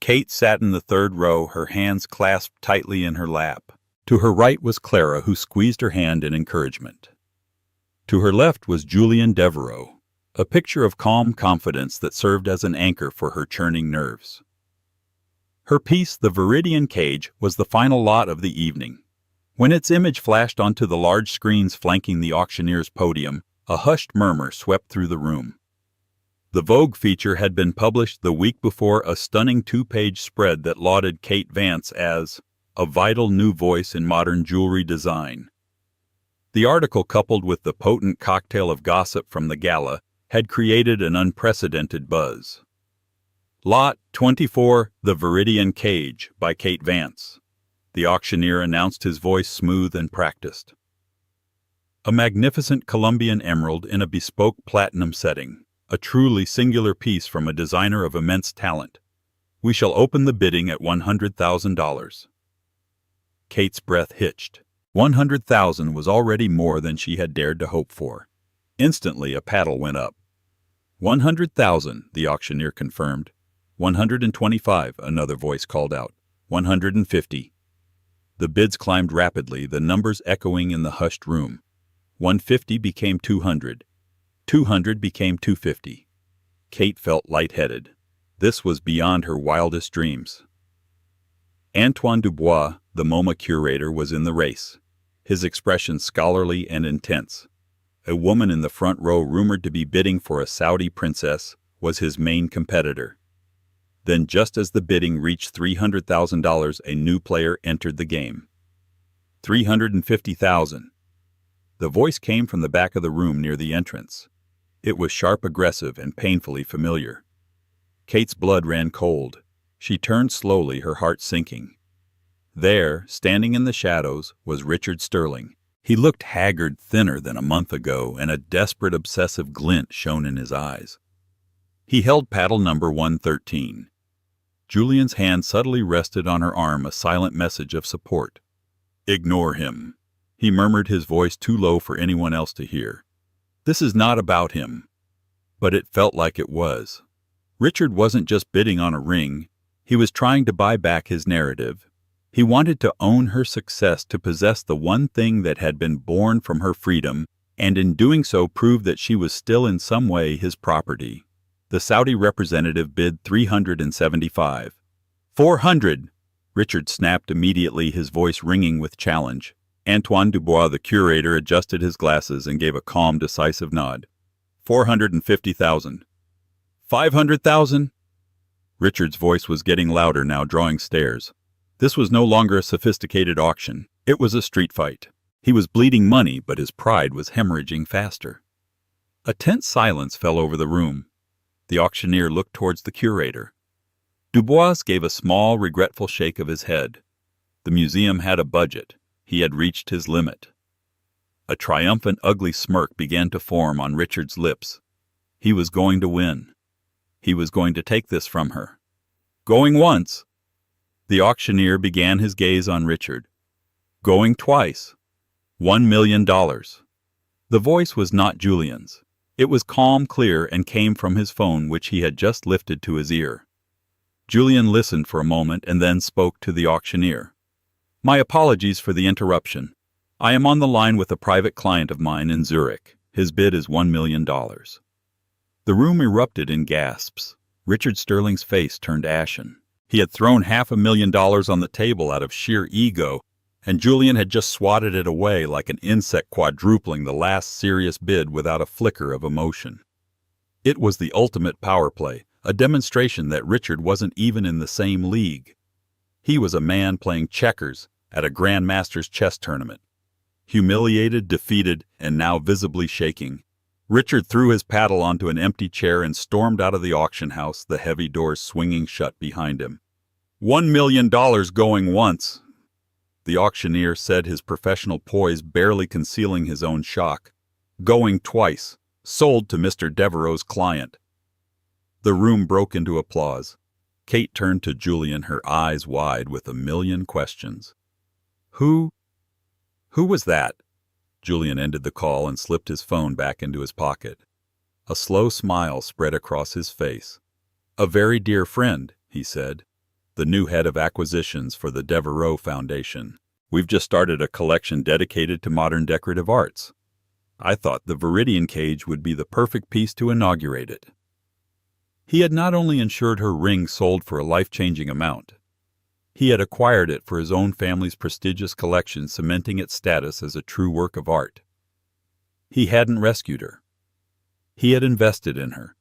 Speaker 1: Kate sat in the third row, her hands clasped tightly in her lap. To her right was Clara, who squeezed her hand in encouragement. To her left was Julian Devereaux, a picture of calm confidence that served as an anchor for her churning nerves. Her piece, The Viridian Cage, was the final lot of the evening. When its image flashed onto the large screens flanking the auctioneer's podium, a hushed murmur swept through the room. The Vogue feature had been published the week before, a stunning 2-page spread that lauded Kate Vance as a vital new voice in modern jewelry design. The article, coupled with the potent cocktail of gossip from the gala, had created an unprecedented buzz. Lot 24, The Viridian Cage, by Kate Vance. The auctioneer announced, his voice smooth and practiced. A magnificent Colombian emerald in a bespoke platinum setting, a truly singular piece from a designer of immense talent. We shall open the bidding at $100,000. Kate's breath hitched. $100,000 was already more than she had dared to hope for. Instantly, a paddle went up. $100,000, the auctioneer confirmed. $125, another voice called out. $150. The bids climbed rapidly, the numbers echoing in the hushed room. $150 became $200. $200 became $250. Kate felt lightheaded. This was beyond her wildest dreams. Antoine Dubois, the MoMA curator, was in the race, his expression scholarly and intense. A woman in the front row, rumored to be bidding for a Saudi princess, was his main competitor. Then, just as the bidding reached $300,000, a new player entered the game. $350,000. The voice came from the back of the room near the entrance. It was sharp, aggressive, and painfully familiar. Kate's blood ran cold. She turned slowly, her heart sinking. There, standing in the shadows, was Richard Sterling. He looked haggard, thinner than a month ago, and a desperate, obsessive glint shone in his eyes. He held paddle number 113. Julian's hand subtly rested on her arm, a silent message of support. "Ignore him," he murmured, his voice too low for anyone else to hear. "This is not about him." But it felt like it was. Richard wasn't just bidding on a ring. He was trying to buy back his narrative. He wanted to own her success, to possess the one thing that had been born from her freedom, and in doing so prove that she was still in some way his property. The Saudi representative bid $375. $400! Richard snapped immediately, his voice ringing with challenge. Antoine Dubois, the curator, adjusted his glasses and gave a calm, decisive nod. $450,000. $500,000? Richard's voice was getting louder now, drawing stares. This was no longer a sophisticated auction. It was a street fight. He was bleeding money, but his pride was hemorrhaging faster. A tense silence fell over the room. The auctioneer looked towards the curator. Dubois gave a small, regretful shake of his head. The museum had a budget. He had reached his limit. A triumphant, ugly smirk began to form on Richard's lips. He was going to win. He was going to take this from her. Going once. The auctioneer began his gaze on Richard. Going twice. $1 million. The voice was not Julian's. It was calm, clear, and came from his phone, which he had just lifted to his ear. Julian listened for a moment and then spoke to the auctioneer. "My apologies for the interruption. I am on the line with a private client of mine in Zurich. His bid is $1 million. The room erupted in gasps. Richard Sterling's face turned ashen. He had thrown $500,000 on the table out of sheer ego, and Julian had just swatted it away like an insect quadrupling the last serious bid without a flicker of emotion. It was the ultimate power play, a demonstration that Richard wasn't even in the same league. He was a man playing checkers at a grandmaster's chess tournament. Humiliated, defeated, and now visibly shaking, Richard threw his paddle onto an empty chair and stormed out of the auction house, the heavy doors swinging shut behind him. $1 million going once. The auctioneer said, his professional poise barely concealing his own shock. Going twice. Sold to Mr. Devereaux's client. The room broke into applause. Kate turned to Julian, her eyes wide with a million questions. Who was that? Julian ended the call and slipped his phone back into his pocket. A slow smile spread across his face. "A very dear friend," he said, "the new head of acquisitions for the Devereaux Foundation. We've just started a collection dedicated to modern decorative arts. I thought the Viridian cage would be the perfect piece to inaugurate it." He had not only ensured her ring sold for a life-changing amount, he had acquired it for his own family's prestigious collection, cementing its status as a true work of art. He hadn't rescued her. He had invested in her.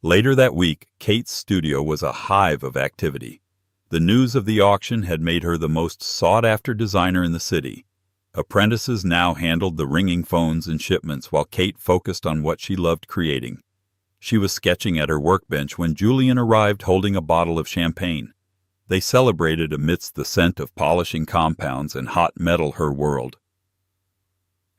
Speaker 1: Later that week, Kate's studio was a hive of activity. The news of the auction had made her the most sought-after designer in the city. Apprentices now handled the ringing phones and shipments while Kate focused on what she loved creating. She was sketching at her workbench when Julian arrived holding a bottle of champagne. They celebrated amidst the scent of polishing compounds and hot metal her world.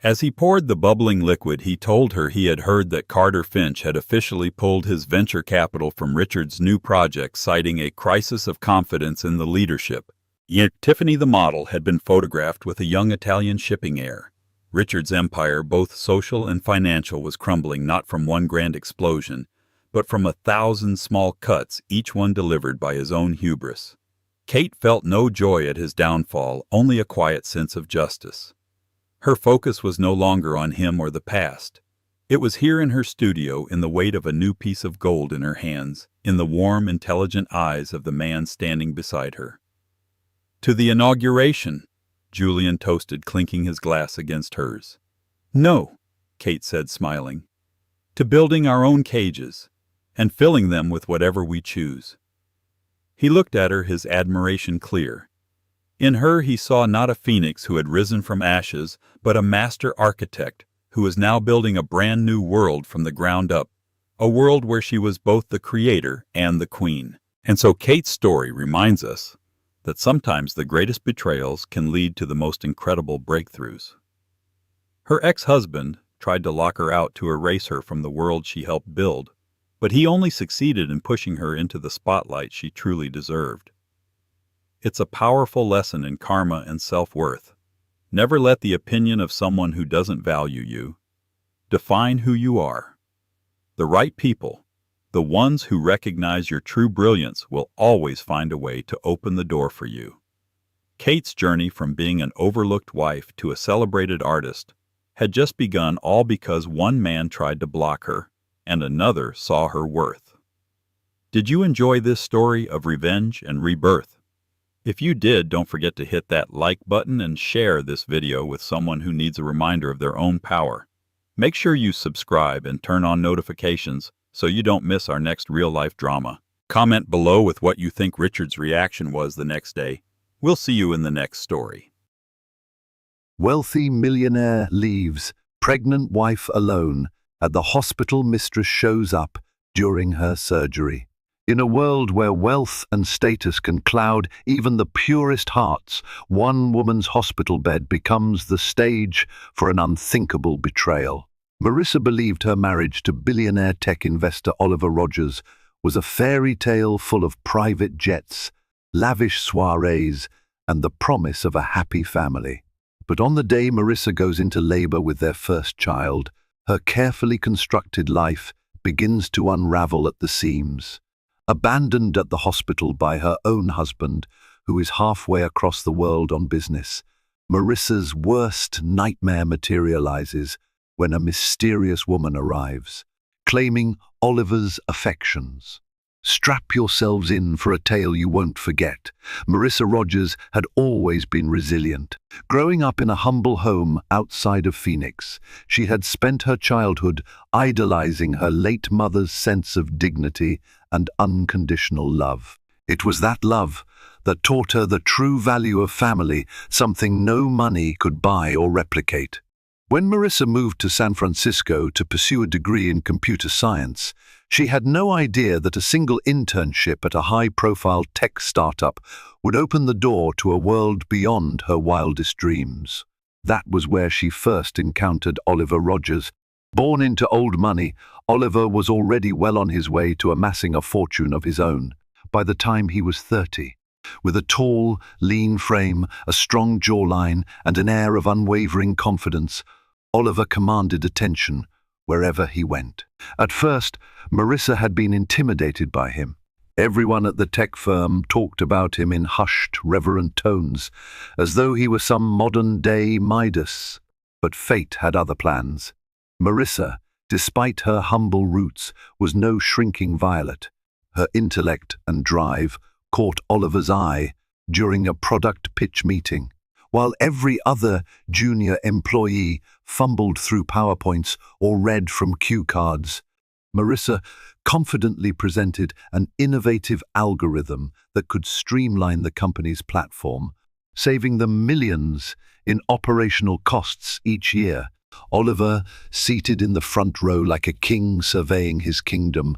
Speaker 1: As he poured the bubbling liquid, he told her he had heard that Carter Finch had officially pulled his venture capital from Richard's new project, citing a crisis of confidence in the leadership. Yet Tiffany the model had been photographed with a young Italian shipping heir. Richard's empire, both social and financial, was crumbling not from one grand explosion, but from 1,000 small cuts, each one delivered by his own hubris. Kate felt no joy at his downfall, only a quiet sense of justice. Her focus was no longer on him or the past. It was here in her studio, in the weight of a new piece of gold in her hands, in the warm, intelligent eyes of the man standing beside her. "To the inauguration," Julian toasted, clinking his glass against hers. "No," Kate said, smiling. "To building our own cages, and filling them with whatever we choose." He looked at her, his admiration clear. In her he saw not a phoenix who had risen from ashes, but a master architect who was now building a brand new world from the ground up, a world where she was both the creator and the queen. And so Kate's story reminds us that sometimes the greatest betrayals can lead to the most incredible breakthroughs. Her ex-husband tried to lock her out to erase her from the world she helped build, but he only succeeded in pushing her into the spotlight she truly deserved. It's a powerful lesson in karma and self-worth. Never let the opinion of someone who doesn't value you define who you are. The right people, the ones who recognize your true brilliance, will always find a way to open the door for you. Kate's journey from being an overlooked wife to a celebrated artist had just begun, all because one man tried to block her and another saw her worth. Did you enjoy this story of revenge and rebirth? If you did, don't forget to hit that like button and share this video with someone who needs a reminder of their own power. Make sure you subscribe and turn on notifications so you don't miss our next real-life drama. Comment below with what you think Richard's reaction was the next day. We'll see you in the next story.
Speaker 2: Wealthy millionaire leaves pregnant wife alone at the hospital. Mistress shows up during her surgery. In a world where wealth and status can cloud even the purest hearts, one woman's hospital bed becomes the stage for an unthinkable betrayal. Marissa believed her marriage to billionaire tech investor Oliver Rogers was a fairy tale full of private jets, lavish soirees, and the promise of a happy family. But on the day Marissa goes into labor with their first child, her carefully constructed life begins to unravel at the seams. Abandoned at the hospital by her own husband, who is halfway across the world on business, Marissa's worst nightmare materializes when a mysterious woman arrives, claiming Oliver's affections. Strap yourselves in for a tale you won't forget. Marissa Rogers had always been resilient. Growing up in a humble home outside of Phoenix, she had spent her childhood idolizing her late mother's sense of dignity and unconditional love. It was that love that taught her the true value of family, something no money could buy or replicate. When Marissa moved to San Francisco to pursue a degree in computer science, she had no idea that a single internship at a high-profile tech startup would open the door to a world beyond her wildest dreams. That was where she first encountered Oliver Rogers. Born into old money, Oliver was already well on his way to amassing a fortune of his own by the time he was 30. With a tall, lean frame, a strong jawline, and an air of unwavering confidence, Oliver commanded attention wherever he went. At first, Marissa had been intimidated by him. Everyone at the tech firm talked about him in hushed, reverent tones, as though he were some modern-day Midas. But fate had other plans. Marissa, despite her humble roots, was no shrinking violet. Her intellect and drive caught Oliver's eye during a product pitch meeting. While every other junior employee fumbled through PowerPoints or read from cue cards, Marissa confidently presented an innovative algorithm that could streamline the company's platform, saving them millions in operational costs each year. Oliver, seated in the front row like a king surveying his kingdom,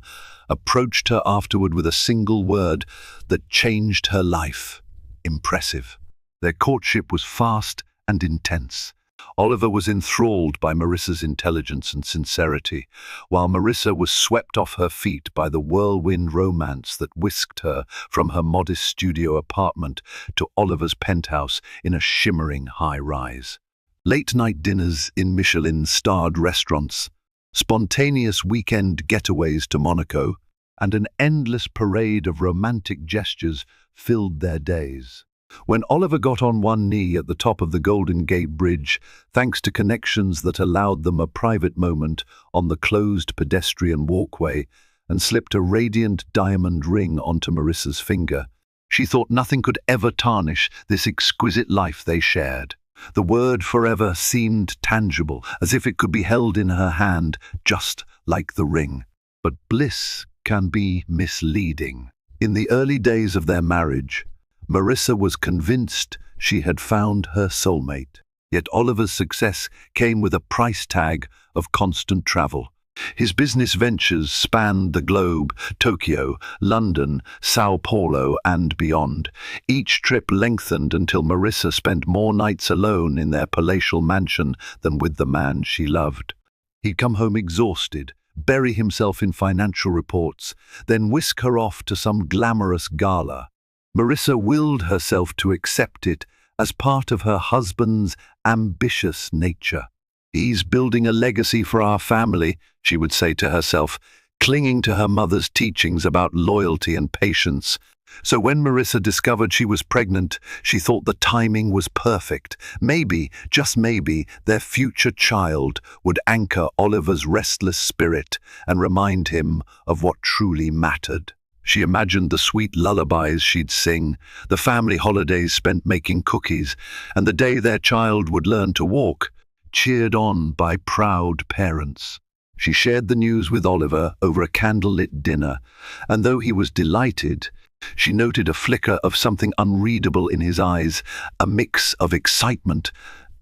Speaker 2: approached her afterward with a single word that changed her life: impressive. Their courtship was fast and intense. Oliver was enthralled by Marissa's intelligence and sincerity, while Marissa was swept off her feet by the whirlwind romance that whisked her from her modest studio apartment to Oliver's penthouse in a shimmering high-rise. Late-night dinners in Michelin-starred restaurants, spontaneous weekend getaways to Monaco, and an endless parade of romantic gestures filled their days. When Oliver got on one knee at the top of the Golden Gate Bridge, thanks to connections that allowed them a private moment on the closed pedestrian walkway, and slipped a radiant diamond ring onto Marissa's finger, she thought nothing could ever tarnish this exquisite life they shared. The word forever seemed tangible, as if it could be held in her hand, just like the ring. But bliss can be misleading. In the early days of their marriage, Marissa was convinced she had found her soulmate. Yet Oliver's success came with a price tag of constant travel. His business ventures spanned the globe: Tokyo, London, Sao Paulo, and beyond. Each trip lengthened until Marissa spent more nights alone in their palatial mansion than with the man she loved. He'd come home exhausted, bury himself in financial reports, then whisk her off to some glamorous gala. Marissa willed herself to accept it as part of her husband's ambitious nature. "He's building a legacy for our family," she would say to herself, clinging to her mother's teachings about loyalty and patience. So when Marissa discovered she was pregnant, she thought the timing was perfect. Maybe, just maybe, their future child would anchor Oliver's restless spirit and remind him of what truly mattered. She imagined the sweet lullabies she'd sing, the family holidays spent making cookies, and the day their child would learn to walk, cheered on by proud parents. She shared the news with Oliver over a candlelit dinner, and though he was delighted, she noted a flicker of something unreadable in his eyes, a mix of excitement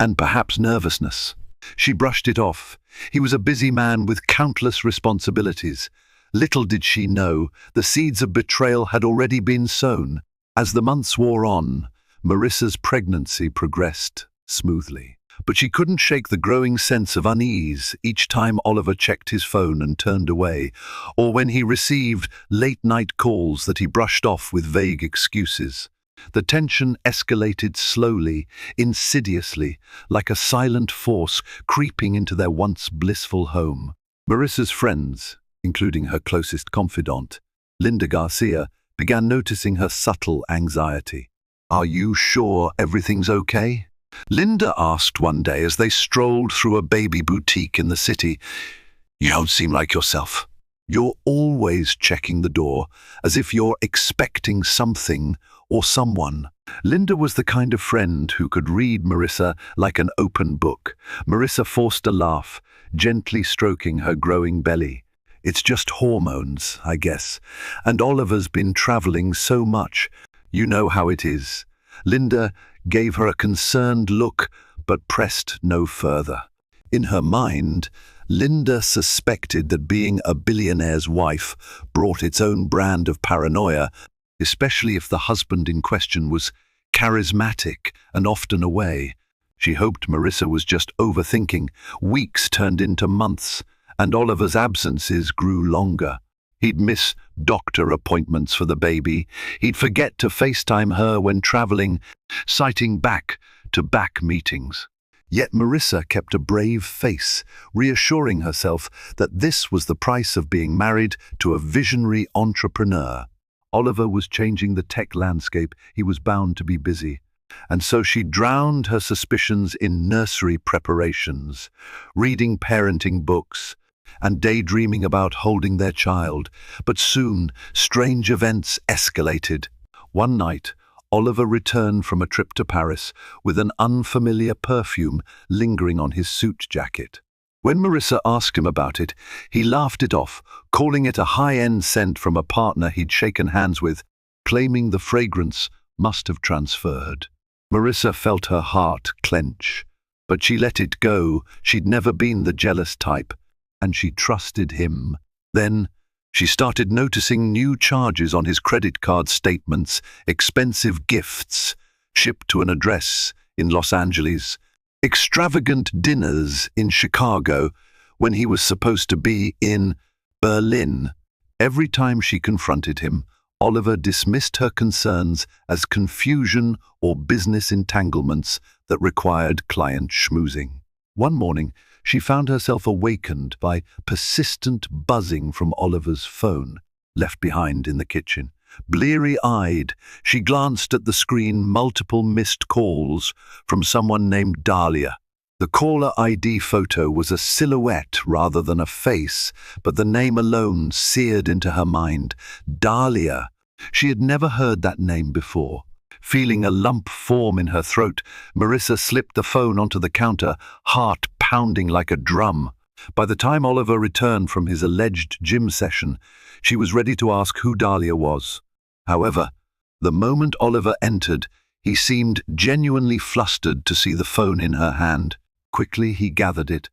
Speaker 2: and perhaps nervousness. She brushed it off. He was a busy man with countless responsibilities. Little did she know, the seeds of betrayal had already been sown. As the months wore on, Marissa's pregnancy progressed smoothly. But she couldn't shake the growing sense of unease each time Oliver checked his phone and turned away, or when he received late-night calls that he brushed off with vague excuses. The tension escalated slowly, insidiously, like a silent force creeping into their once blissful home. Marissa's friends, including her closest confidant, Linda Garcia, began noticing her subtle anxiety. "Are you sure everything's okay?" Linda asked one day as they strolled through a baby boutique in the city. "You don't seem like yourself. You're always checking the door, as if you're expecting something or someone." Linda was the kind of friend who could read Marissa like an open book. Marissa forced a laugh, gently stroking her growing belly. "It's just hormones, I guess. And Oliver's been traveling so much. You know how it is." Linda gave her a concerned look, but pressed no further. In her mind, Linda suspected that being a billionaire's wife brought its own brand of paranoia, especially if the husband in question was charismatic and often away. She hoped Marissa was just overthinking. Weeks turned into months, and Oliver's absences grew longer. He'd miss doctor appointments for the baby. He'd forget to FaceTime her when traveling, citing back-to-back meetings. Yet Marissa kept a brave face, reassuring herself that this was the price of being married to a visionary entrepreneur. Oliver was changing the tech landscape. He was bound to be busy. And so she drowned her suspicions in nursery preparations, reading parenting books, and daydreaming about holding their child. But soon, strange events escalated. One night, Oliver returned from a trip to Paris with an unfamiliar perfume lingering on his suit jacket. When Marissa asked him about it, he laughed it off, calling it a high-end scent from a partner he'd shaken hands with, claiming the fragrance must have transferred. Marissa felt her heart clench, but she let it go. She'd never been the jealous type, and she trusted him. Then, she started noticing new charges on his credit card statements, expensive gifts shipped to an address in Los Angeles, extravagant dinners in Chicago when he was supposed to be in Berlin. Every time she confronted him, Oliver dismissed her concerns as confusion or business entanglements that required client schmoozing. One morning, she found herself awakened by persistent buzzing from Oliver's phone, left behind in the kitchen. Bleary-eyed, she glanced at the screen, multiple missed calls from someone named Dahlia. The caller ID photo was a silhouette rather than a face, but the name alone seared into her mind. Dahlia. She had never heard that name before. Feeling a lump form in her throat, Marissa slipped the phone onto the counter, heart pounding like a drum. By the time Oliver returned from his alleged gym session, she was ready to ask who Dahlia was. However, the moment Oliver entered, he seemed genuinely flustered to see the phone in her hand. Quickly he gathered it,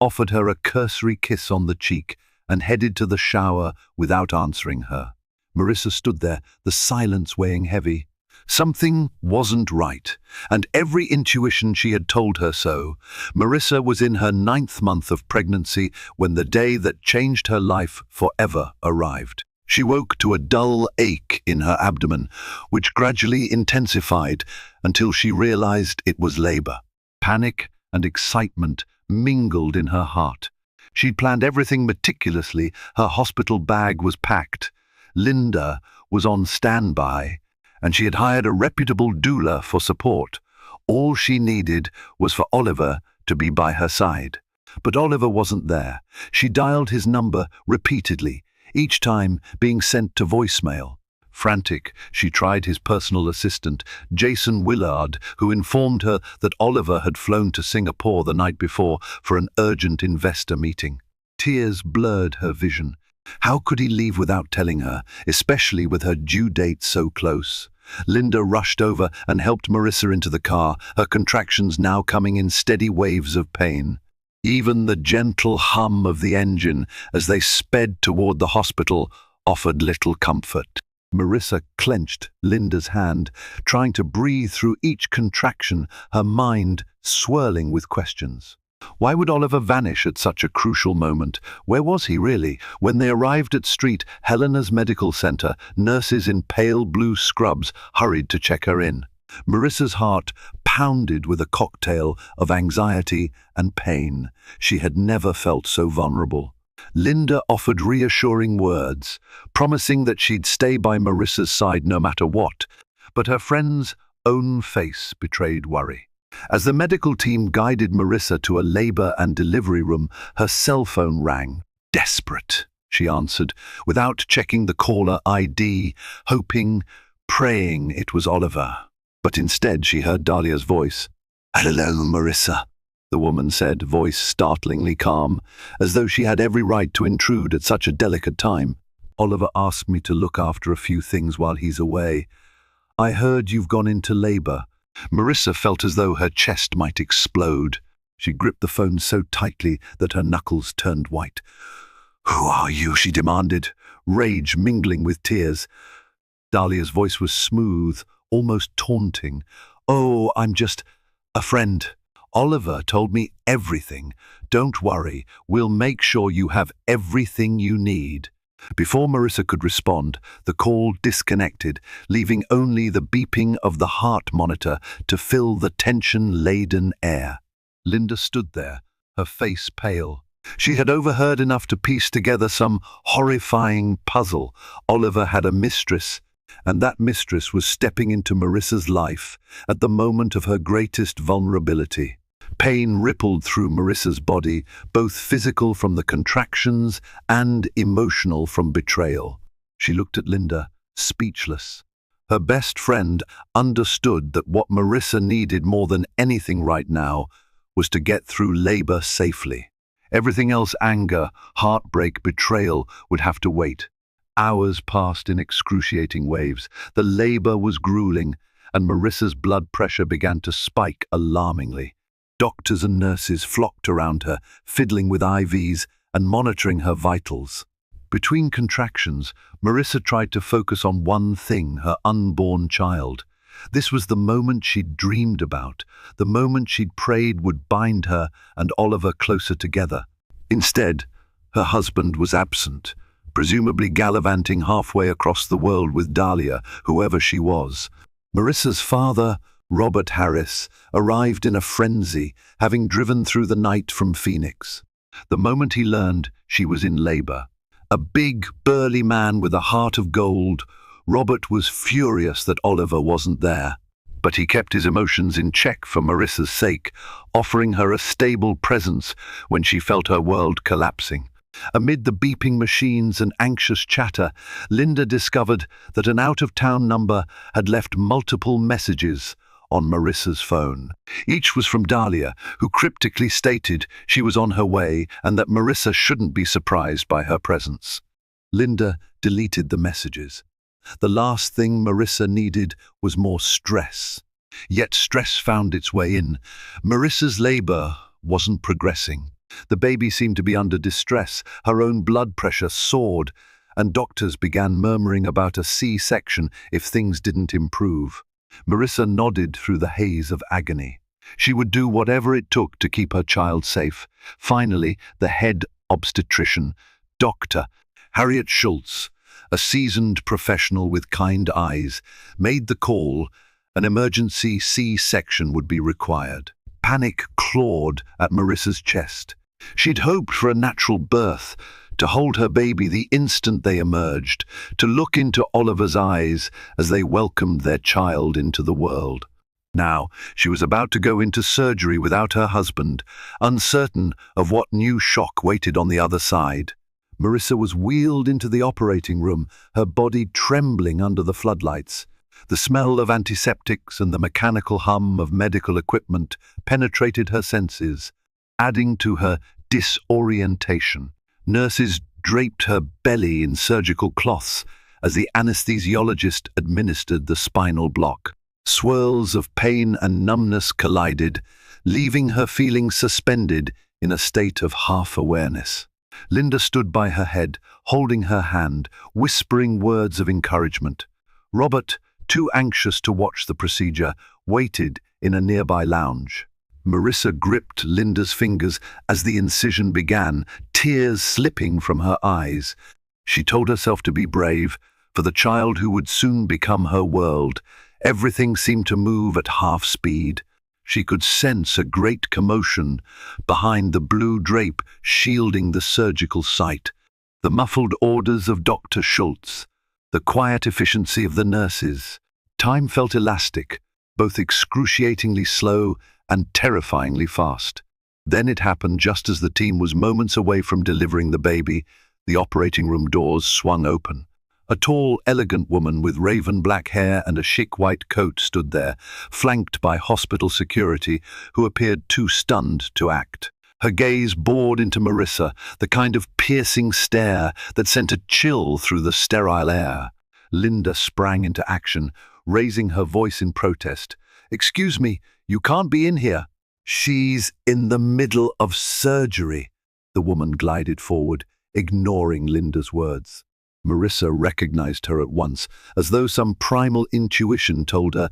Speaker 2: offered her a cursory kiss on the cheek, and headed to the shower without answering her. Marissa stood there, the silence weighing heavy. Something wasn't right, and every intuition she had told her so. Marissa was in her 9th month of pregnancy when the day that changed her life forever arrived. She woke to a dull ache in her abdomen, which gradually intensified until she realized it was labor. Panic and excitement mingled in her heart. She'd planned everything meticulously. Her hospital bag was packed. Linda was on standby, and she had hired a reputable doula for support. All she needed was for Oliver to be by her side. But Oliver wasn't there. She dialed his number repeatedly, each time being sent to voicemail. Frantic, she tried his personal assistant, Jason Willard, who informed her that Oliver had flown to Singapore the night before for an urgent investor meeting. Tears blurred her vision. How could he leave without telling her, especially with her due date so close? Linda rushed over and helped Marissa into the car, her contractions now coming in steady waves of pain. Even the gentle hum of the engine as they sped toward the hospital offered little comfort. Marissa clenched Linda's hand, trying to breathe through each contraction, her mind swirling with questions. Why would Oliver vanish at such a crucial moment? Where was he really? When they arrived at St. Helena's Medical Center, nurses in pale blue scrubs hurried to check her in. Marissa's heart pounded with a cocktail of anxiety and pain. She had never felt so vulnerable. Linda offered reassuring words, promising that she'd stay by Marissa's side no matter what, but her friend's own face betrayed worry. As the medical team guided Marissa to a labor and delivery room, her cell phone rang. Desperate, she answered, without checking the caller ID, hoping, praying it was Oliver. But instead she heard Dahlia's voice. "Hello, Marissa," the woman said, voice startlingly calm, as though she had every right to intrude at such a delicate time. "Oliver asked me to look after a few things while he's away. I heard you've gone into labor." Marissa felt as though her chest might explode. She gripped the phone so tightly that her knuckles turned white. "Who are you?" she demanded, rage mingling with tears. Dahlia's voice was smooth, almost taunting. "Oh, I'm just a friend. Oliver told me everything. Don't worry, we'll make sure you have everything you need." Before Marissa could respond, the call disconnected, leaving only the beeping of the heart monitor to fill the tension-laden air. Linda stood there, her face pale. She had overheard enough to piece together some horrifying puzzle. Oliver had a mistress, and that mistress was stepping into Marissa's life at the moment of her greatest vulnerability. Pain rippled through Marissa's body, both physical from the contractions and emotional from betrayal. She looked at Linda, speechless. Her best friend understood that what Marissa needed more than anything right now was to get through labor safely. Everything else, anger, heartbreak, betrayal, would have to wait. Hours passed in excruciating waves. The labor was grueling, and Marissa's blood pressure began to spike alarmingly. Doctors and nurses flocked around her, fiddling with IVs and monitoring her vitals. Between contractions, Marissa tried to focus on one thing, her unborn child. This was the moment she'd dreamed about, the moment she'd prayed would bind her and Oliver closer together. Instead, her husband was absent, presumably gallivanting halfway across the world with Dahlia, whoever she was. Marissa's father, Robert Harris, arrived in a frenzy, having driven through the night from Phoenix. The moment he learned she was in labor, a big, burly man with a heart of gold, Robert was furious that Oliver wasn't there. But he kept his emotions in check for Marissa's sake, offering her a stable presence when she felt her world collapsing. Amid the beeping machines and anxious chatter, Linda discovered that an out-of-town number had left multiple messages on Marissa's phone. Each was from Dahlia, who cryptically stated she was on her way and that Marissa shouldn't be surprised by her presence. Linda deleted the messages. The last thing Marissa needed was more stress. Yet stress found its way in. Marissa's labor wasn't progressing. The baby seemed to be under distress, her own blood pressure soared, and doctors began murmuring about a C-section if things didn't improve. Marissa nodded through the haze of agony. She would do whatever it took to keep her child safe. Finally, the head obstetrician, Dr. Harriet Schultz, a seasoned professional with kind eyes, made the call. An emergency C-section would be required. Panic clawed at Marissa's chest. She'd hoped for a natural birth, to hold her baby the instant they emerged, to look into Oliver's eyes as they welcomed their child into the world. Now, she was about to go into surgery without her husband, uncertain of what new shock waited on the other side. Marissa was wheeled into the operating room, her body trembling under the floodlights. The smell of antiseptics and the mechanical hum of medical equipment penetrated her senses, adding to her disorientation. Nurses draped her belly in surgical cloths as the anesthesiologist administered the spinal block. Swirls of pain and numbness collided, leaving her feeling suspended in a state of half-awareness. Linda stood by her head, holding her hand, whispering words of encouragement. Robert, too anxious to watch the procedure, waited in a nearby lounge. Marissa gripped Linda's fingers as the incision began, tears slipping from her eyes. She told herself to be brave, for the child who would soon become her world. Everything seemed to move at half speed. She could sense a great commotion behind the blue drape shielding the surgical site. The muffled orders of Dr. Schultz, the quiet efficiency of the nurses. Time felt elastic, both excruciatingly slow and terrifyingly fast. Then it happened just as the team was moments away from delivering the baby. The operating room doors swung open. A tall, elegant woman with raven black hair and a chic white coat stood there, flanked by hospital security who appeared too stunned to act. Her gaze bored into Marissa, the kind of piercing stare that sent a chill through the sterile air. Linda sprang into action, raising her voice in protest. "Excuse me, you can't be in here." "She's in the middle of surgery." The woman glided forward, ignoring Linda's words. Marissa recognized her at once, as though some primal intuition told her,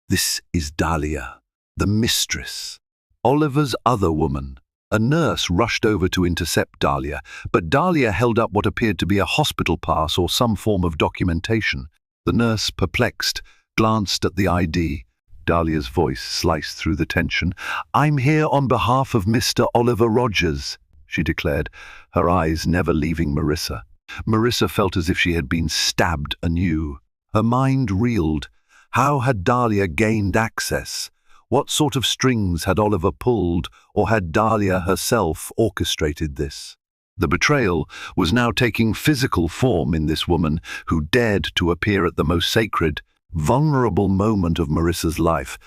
Speaker 2: "This is Dahlia, the mistress." Oliver's other woman. A nurse rushed over to intercept Dahlia, but Dahlia held up what appeared to be a hospital pass or some form of documentation. The nurse, perplexed, glanced at the ID. Dahlia's voice sliced through the tension. "I'm here on behalf of Mr. Oliver Rogers," she declared, her eyes never leaving Marissa. Marissa felt as if she had been stabbed anew. Her mind reeled. How had Dahlia gained access? What sort of strings had Oliver pulled, or had Dahlia herself orchestrated this? The betrayal was now taking physical form in this woman who dared to appear at the most sacred, vulnerable moment of Marissa's life.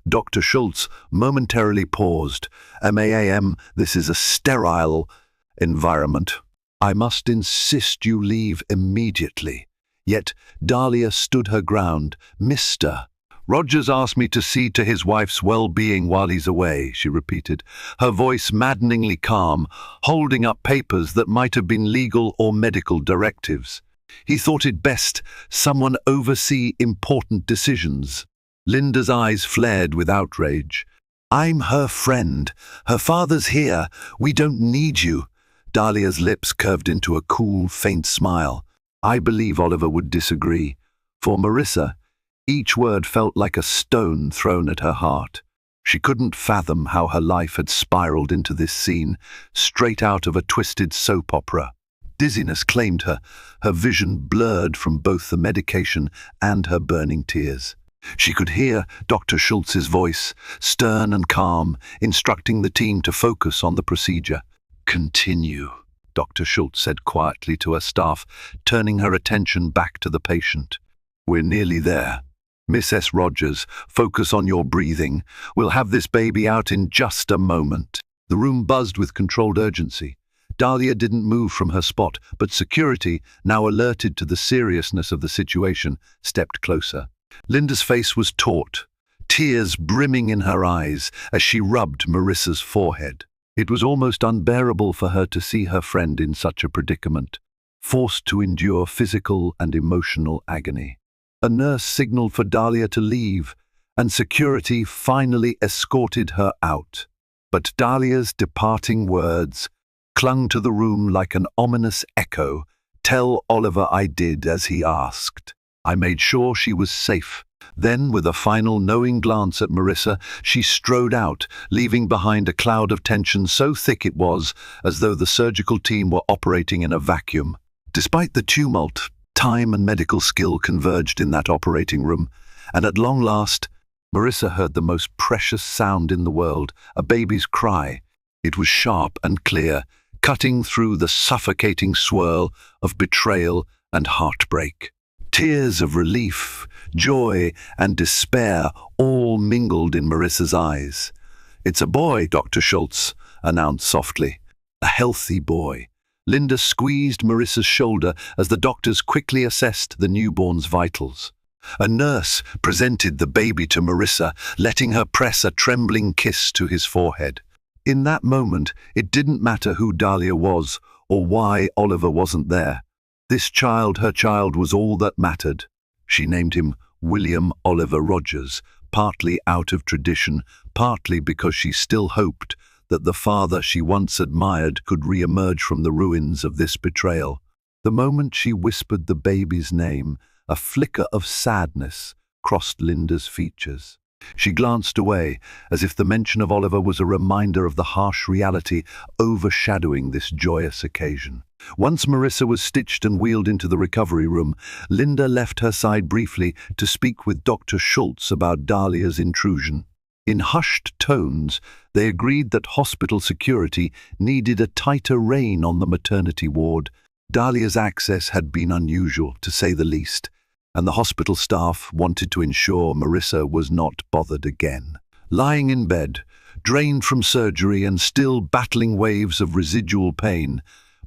Speaker 2: Dr. Schultz momentarily paused. "Ma'am, this is a sterile environment. I must insist you leave immediately." Yet Dahlia stood her ground. "Mr. Rogers asked me to see to his wife's well-being while he's away," she repeated, her voice maddeningly calm, holding up papers that might have been legal or medical directives. "He thought it best someone oversee important decisions." Linda's eyes flared with outrage. "I'm her friend. Her father's here. We don't need you." Dahlia's lips curved into a cool, faint smile. I believe Oliver would disagree. For Marissa, each word felt like a stone thrown at her heart. She couldn't fathom how her life had spiraled into this scene, straight out of a twisted soap opera. Dizziness claimed her, her vision blurred from both the medication and her burning tears. She could hear Dr. Schultz's voice, stern and calm, instructing the team to focus on the procedure. "Continue," Dr. Schultz said quietly to her staff, turning her attention back to the patient. "We're nearly there. Miss S. Rogers, focus on your breathing. We'll have this baby out in just a moment." The room buzzed with controlled urgency. Dahlia didn't move from her spot, but security, now alerted to the seriousness of the situation, stepped closer. Linda's face was taut, tears brimming in her eyes as she rubbed Marissa's forehead. It was almost unbearable for her to see her friend in such a predicament, forced to endure physical and emotional agony. A nurse signaled for Dahlia to leave, and security finally escorted her out. But Dahlia's departing words clung to the room like an ominous echo. "Tell Oliver I did as he asked. I made sure she was safe." Then, with a final knowing glance at Marissa, she strode out, leaving behind a cloud of tension so thick it was as though the surgical team were operating in a vacuum. Despite the tumult, time and medical skill converged in that operating room, and at long last, Marissa heard the most precious sound in the world, a baby's cry. It was sharp and clear, cutting through the suffocating swirl of betrayal and heartbreak. Tears of relief, joy, and despair all mingled in Marissa's eyes. "It's a boy," Dr. Schultz announced softly. "A healthy boy." Linda squeezed Marissa's shoulder as the doctors quickly assessed the newborn's vitals. A nurse presented the baby to Marissa, letting her press a trembling kiss to his forehead. In that moment, it didn't matter who Dahlia was or why Oliver wasn't there. This child, her child, was all that mattered. She named him William Oliver Rogers, partly out of tradition, partly because she still hoped that the father she once admired could re-emerge from the ruins of this betrayal. The moment she whispered the baby's name, a flicker of sadness crossed Linda's features. She glanced away, as if the mention of Oliver was a reminder of the harsh reality overshadowing this joyous occasion. Once Marissa was stitched and wheeled into the recovery room, Linda left her side briefly to speak with Dr. Schultz about Dahlia's intrusion. In hushed tones, they agreed that hospital security needed a tighter rein on the maternity ward. Dahlia's access had been unusual, to say the least, and the hospital staff wanted to ensure Marissa was not bothered again. Lying in bed, drained from surgery and still battling waves of residual pain,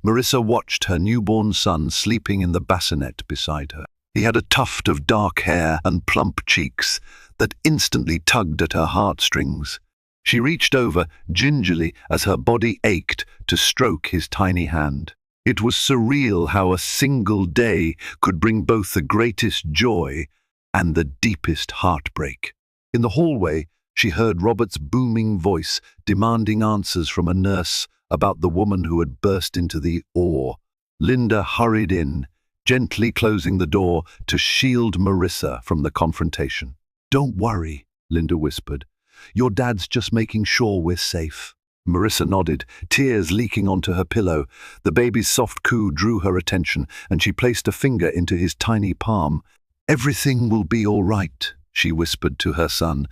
Speaker 2: Marissa watched her newborn son sleeping in the bassinet beside her. He had a tuft of dark hair and plump cheeks that instantly tugged at her heartstrings. She reached over gingerly as her body ached to stroke his tiny hand. It was surreal how a single day could bring both the greatest joy and the deepest heartbreak. In the hallway, she heard Robert's booming voice demanding answers from a nurse about the woman who had burst into the OR. Linda hurried in, gently closing the door to shield Marissa from the confrontation. "Don't worry," Linda whispered. Your dad's just making sure we're safe. Marissa nodded, tears leaking onto her pillow. The baby's soft coo drew her attention, and she placed a finger into his tiny palm. Everything will be all right, she whispered to her son,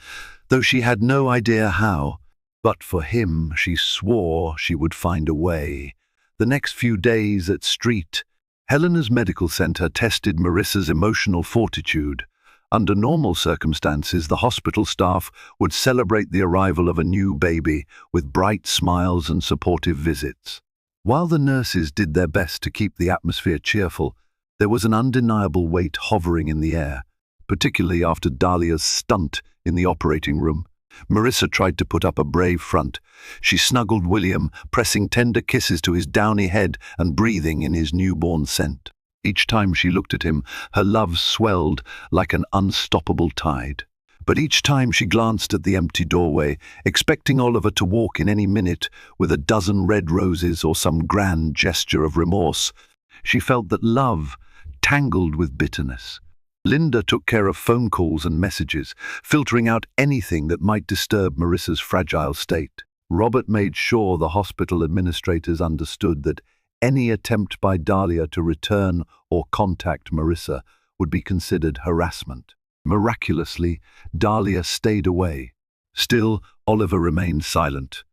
Speaker 2: though she had no idea how. But for him, she swore she would find a way. The next few days at Street, Helena's medical center tested Marissa's emotional fortitude. Under normal circumstances, the hospital staff would celebrate the arrival of a new baby with bright smiles and supportive visits. While the nurses did their best to keep the atmosphere cheerful, there was an undeniable weight hovering in the air, particularly after Dahlia's stunt in the operating room. Marissa tried to put up a brave front. She snuggled William, pressing tender kisses to his downy head and breathing in his newborn scent. Each time she looked at him, her love swelled like an unstoppable tide. But each time she glanced at the empty doorway, expecting Oliver to walk in any minute with a dozen red roses or some grand gesture of remorse, she felt that love tangled with bitterness. Linda took care of phone calls and messages, filtering out anything that might disturb Marissa's fragile state. Robert made sure the hospital administrators understood that any attempt by Dahlia to return or contact Marissa would be considered harassment. Miraculously, Dahlia stayed away. Still, Oliver remained silent.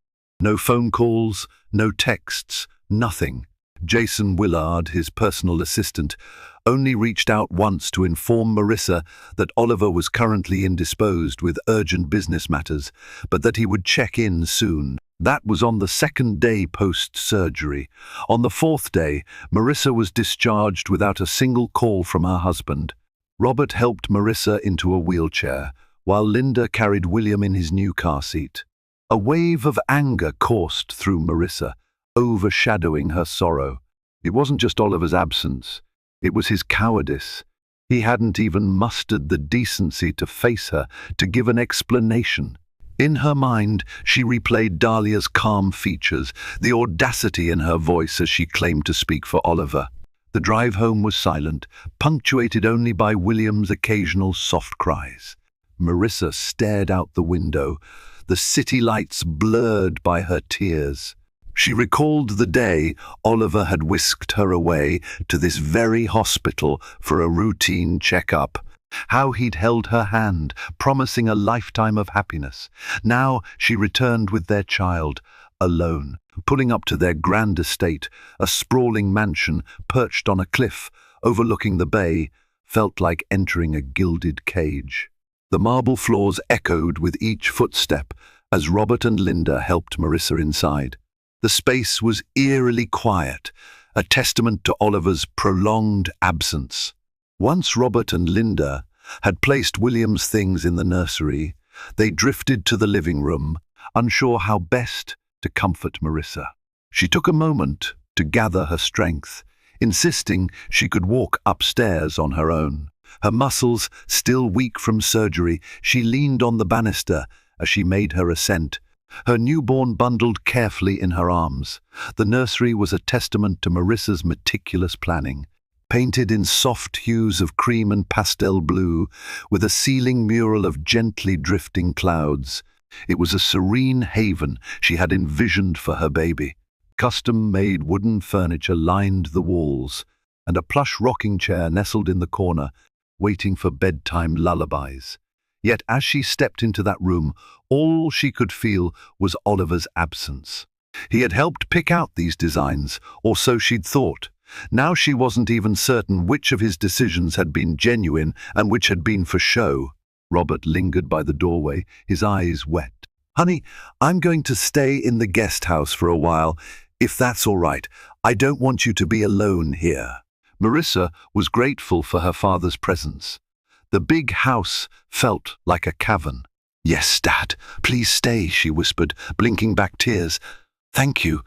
Speaker 2: No phone calls, no texts, nothing. Jason Willard, his personal assistant, only reached out once to inform Marissa that Oliver was currently indisposed with urgent business matters, but that he would check in soon. That was on the second day post-surgery. On the fourth day, Marissa was discharged without a single call from her husband. Robert helped Marissa into a wheelchair, while Linda carried William in his new car seat. A wave of anger coursed through Marissa, overshadowing her sorrow. It wasn't just Oliver's absence. It was his cowardice. He hadn't even mustered the decency to face her, to give an explanation. In her mind, she replayed Dahlia's calm features, the audacity in her voice as she claimed to speak for Oliver. The drive home was silent, punctuated only by William's occasional soft cries. Marissa stared out the window, the city lights blurred by her tears. She recalled the day Oliver had whisked her away to this very hospital for a routine checkup. How he'd held her hand, promising a lifetime of happiness. Now she returned with their child, alone, pulling up to their grand estate, a sprawling mansion perched on a cliff overlooking the bay, felt like entering a gilded cage. The marble floors echoed with each footstep as Robert and Linda helped Marissa inside. The space was eerily quiet, a testament to Oliver's prolonged absence. Once Robert and Linda had placed William's things in the nursery, they drifted to the living room, unsure how best to comfort Marissa. She took a moment to gather her strength, insisting she could walk upstairs on her own. Her muscles still weak from surgery, she leaned on the banister as she made her ascent, her newborn bundled carefully in her arms. The nursery was a testament to Marissa's meticulous planning. Painted in soft hues of cream and pastel blue, with a ceiling mural of gently drifting clouds, it was a serene haven she had envisioned for her baby. Custom-made wooden furniture lined the walls, and a plush rocking chair nestled in the corner, waiting for bedtime lullabies. Yet as she stepped into that room, all she could feel was Oliver's absence. He had helped pick out these designs, or so she'd thought. Now she wasn't even certain which of his decisions had been genuine and which had been for show. Robert lingered by the doorway, his eyes wet. "Honey, I'm going to stay in the guest house for a while, if that's all right. I don't want you to be alone here." Marissa was grateful for her father's presence. The big house felt like a cavern. "Yes, Dad, please stay," she whispered, blinking back tears. "Thank you."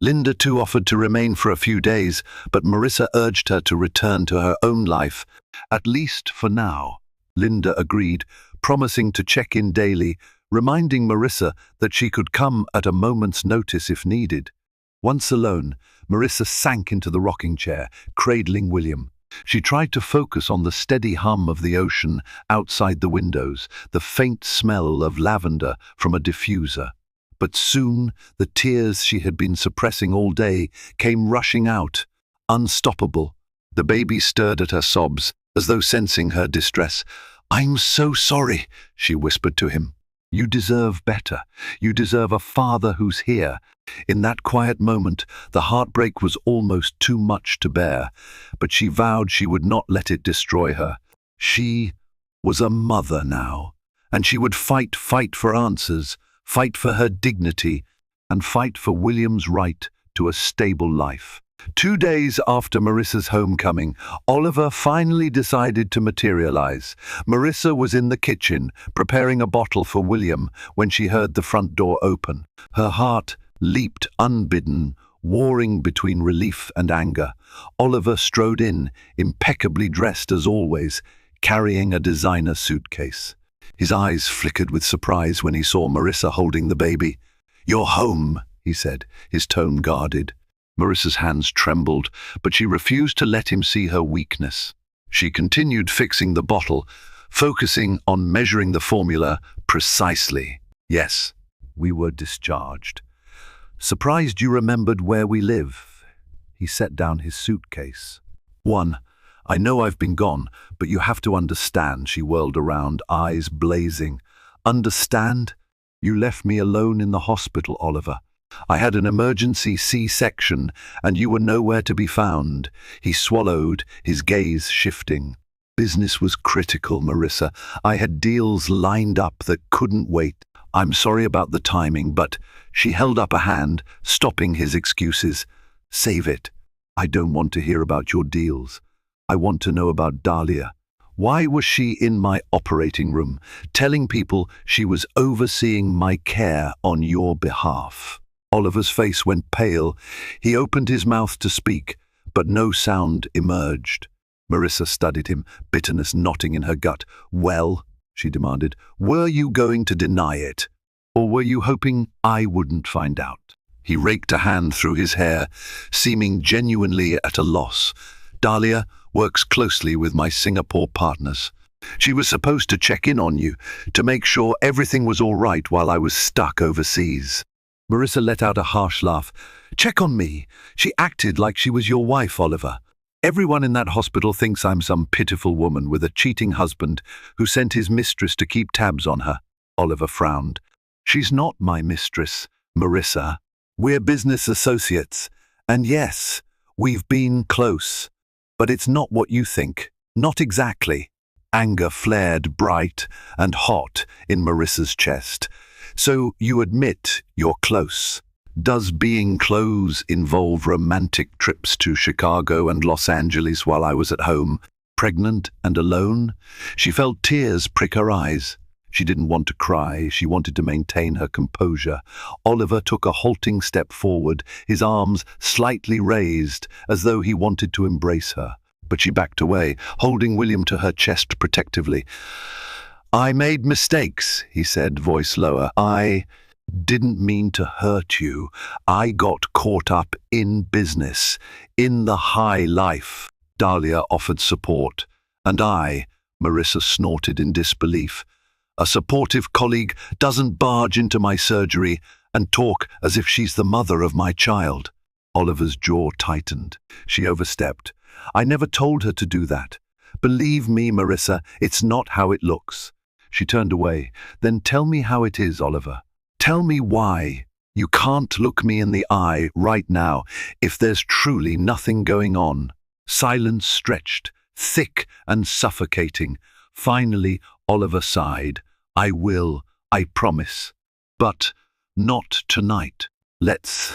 Speaker 2: Linda too offered to remain for a few days, but Marissa urged her to return to her own life, at least for now. Linda agreed, promising to check in daily, reminding Marissa that she could come at a moment's notice if needed. Once alone, Marissa sank into the rocking chair, cradling William. She tried to focus on the steady hum of the ocean outside the windows, the faint smell of lavender from a diffuser. But soon the tears she had been suppressing all day came rushing out, unstoppable. The baby stirred at her sobs, as though sensing her distress. "I'm so sorry," she whispered to him. "You deserve better. You deserve a father who's here." In that quiet moment, the heartbreak was almost too much to bear, but she vowed she would not let it destroy her. She was a mother now, and she would fight for answers, fight for her dignity, and fight for William's right to a stable life. 2 days after Marissa's homecoming, Oliver finally decided to materialize. Marissa was in the kitchen, preparing a bottle for William, when she heard the front door open. Her heart leaped unbidden, warring between relief and anger. Oliver strode in, impeccably dressed as always, carrying a designer suitcase. His eyes flickered with surprise when he saw Marissa holding the baby. "You're home," he said, his tone guarded. Marissa's hands trembled, but she refused to let him see her weakness. She continued fixing the bottle, focusing on measuring the formula precisely. "Yes, we were discharged. Surprised you remembered where we live." He set down his suitcase. "One, I know I've been gone, but you have to understand," she whirled around, eyes blazing. "Understand? You left me alone in the hospital, Oliver. I had an emergency C-section, and you were nowhere to be found." He swallowed, his gaze shifting. "Business was critical, Marissa. I had deals lined up that couldn't wait. I'm sorry about the timing, but..." She held up a hand, stopping his excuses. "Save it. I don't want to hear about your deals. I want to know about Dahlia. Why was she in my operating room, telling people she was overseeing my care on your behalf?" Oliver's face went pale. He opened his mouth to speak, but no sound emerged. Marissa studied him, bitterness knotting in her gut. "Well," she demanded, "were you going to deny it? Or were you hoping I wouldn't find out?" He raked a hand through his hair, seeming genuinely at a loss. "Dahlia works closely with my Singapore partners. She was supposed to check in on you, to make sure everything was all right while I was stuck overseas." Marissa let out a harsh laugh. "Check on me. She acted like she was your wife, Oliver. Everyone in that hospital thinks I'm some pitiful woman with a cheating husband who sent his mistress to keep tabs on her." Oliver frowned. "She's not my mistress, Marissa. We're business associates. And yes, we've been close. But it's not what you think. Not exactly." Anger flared bright and hot in Marissa's chest. "So you admit you're close. Does being close involve romantic trips to Chicago and Los Angeles while I was at home, pregnant and alone?" She felt tears prick her eyes. She didn't want to cry. She wanted to maintain her composure. Oliver took a halting step forward, his arms slightly raised, as though he wanted to embrace her. But she backed away, holding William to her chest protectively. "I made mistakes," he said, voice lower. "I didn't mean to hurt you. I got caught up in business, in the high life." Dahlia offered support. "And I," Marissa snorted in disbelief. "A supportive colleague doesn't barge into my surgery and talk as if she's the mother of my child." Oliver's jaw tightened. She overstepped. "I never told her to do that. Believe me, Marissa, it's not how it looks." She turned away. "Then tell me how it is, Oliver. Tell me why. You can't look me in the eye right now if there's truly nothing going on." Silence stretched, thick and suffocating. Finally, Oliver sighed. "I will, I promise. But not tonight. Let's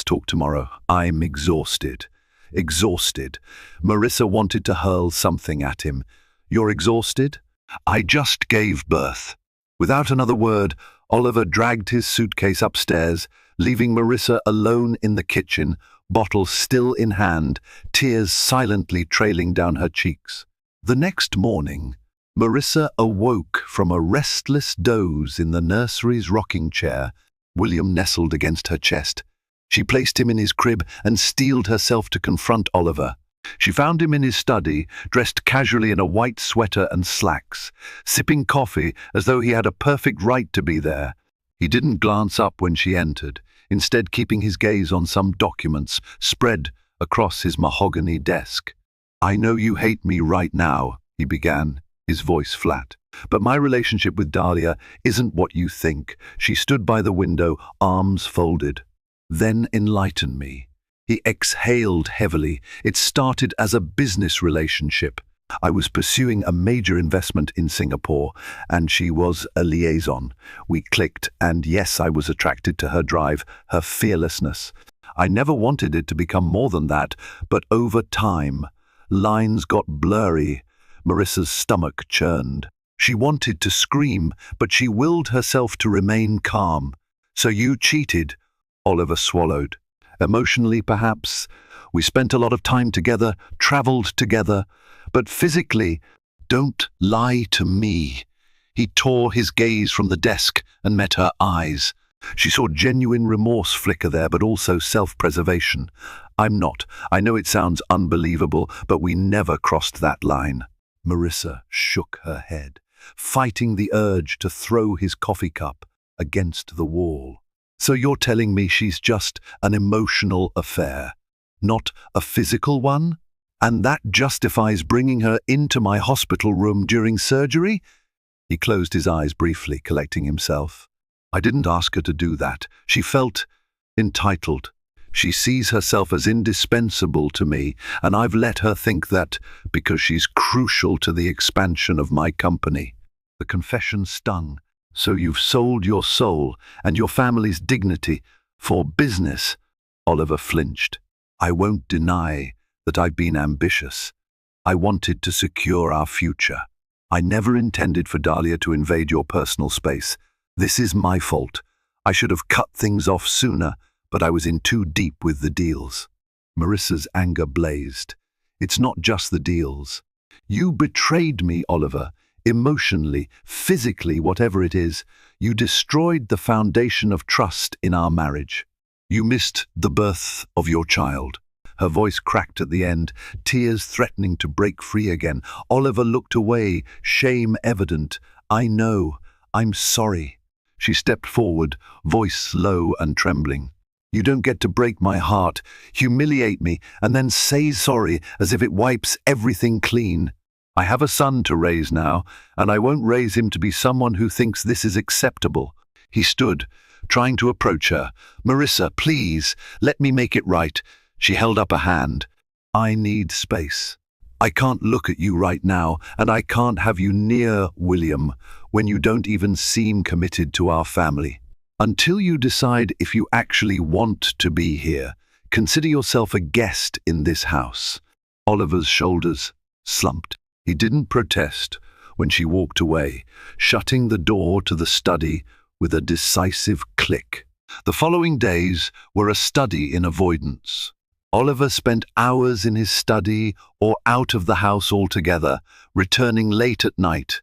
Speaker 2: talk tomorrow. I'm exhausted." Exhausted. Marissa wanted to hurl something at him. "You're exhausted? I just gave birth." Without another word, Oliver dragged his suitcase upstairs, leaving Marissa alone in the kitchen, bottle still in hand, tears silently trailing down her cheeks. The next morning, Marissa awoke from a restless doze in the nursery's rocking chair. William nestled against her chest. She placed him in his crib and steeled herself to confront Oliver. She found him in his study, dressed casually in a white sweater and slacks, sipping coffee as though he had a perfect right to be there. He didn't glance up when she entered, instead keeping his gaze on some documents spread across his mahogany desk. "I know you hate me right now," he began, his voice flat. "But my relationship with Dahlia isn't what you think." She stood by the window, arms folded. "Then enlighten me." He exhaled heavily. "It started as a business relationship. I was pursuing a major investment in Singapore, and she was a liaison. We clicked, and yes, I was attracted to her drive, her fearlessness. I never wanted it to become more than that, but over time, lines got blurry. Marissa's stomach churned. She wanted to scream, but she willed herself to remain calm. "So you cheated?" Oliver swallowed. "Emotionally, perhaps. We spent a lot of time together, traveled together, but physically, don't lie to me." He tore his gaze from the desk and met her eyes. She saw genuine remorse flicker there, but also self-preservation. "I'm not. I know it sounds unbelievable, but we never crossed that line." Marissa shook her head, fighting the urge to throw his coffee cup against the wall. "So you're telling me she's just an emotional affair, not a physical one? And that justifies bringing her into my hospital room during surgery?" He closed his eyes briefly, collecting himself. "I didn't ask her to do that. She felt entitled. She sees herself as indispensable to me, and I've let her think that because she's crucial to the expansion of my company." The confession stung. "So you've sold your soul and your family's dignity for business?" Oliver flinched. "I won't deny that I've been ambitious. I wanted to secure our future. I never intended for Dahlia to invade your personal space. This is my fault. I should have cut things off sooner, but I was in too deep with the deals." Marissa's anger blazed. "It's not just the deals. You betrayed me, Oliver. Emotionally, physically, whatever it is. You destroyed the foundation of trust in our marriage. You missed the birth of your child." Her voice cracked at the end, tears threatening to break free again. Oliver looked away, shame evident. "I know. I'm sorry." She stepped forward, voice low and trembling. "You don't get to break my heart, humiliate me, and then say sorry as if it wipes everything clean. I have a son to raise now, and I won't raise him to be someone who thinks this is acceptable." He stood, trying to approach her. "Marissa, please, let me make it right." She held up a hand. "I need space. I can't look at you right now, and I can't have you near William when you don't even seem committed to our family. Until you decide if you actually want to be here, consider yourself a guest in this house." Oliver's shoulders slumped. He didn't protest when she walked away, shutting the door to the study with a decisive click. The following days were a study in avoidance. Oliver spent hours in his study or out of the house altogether, returning late at night.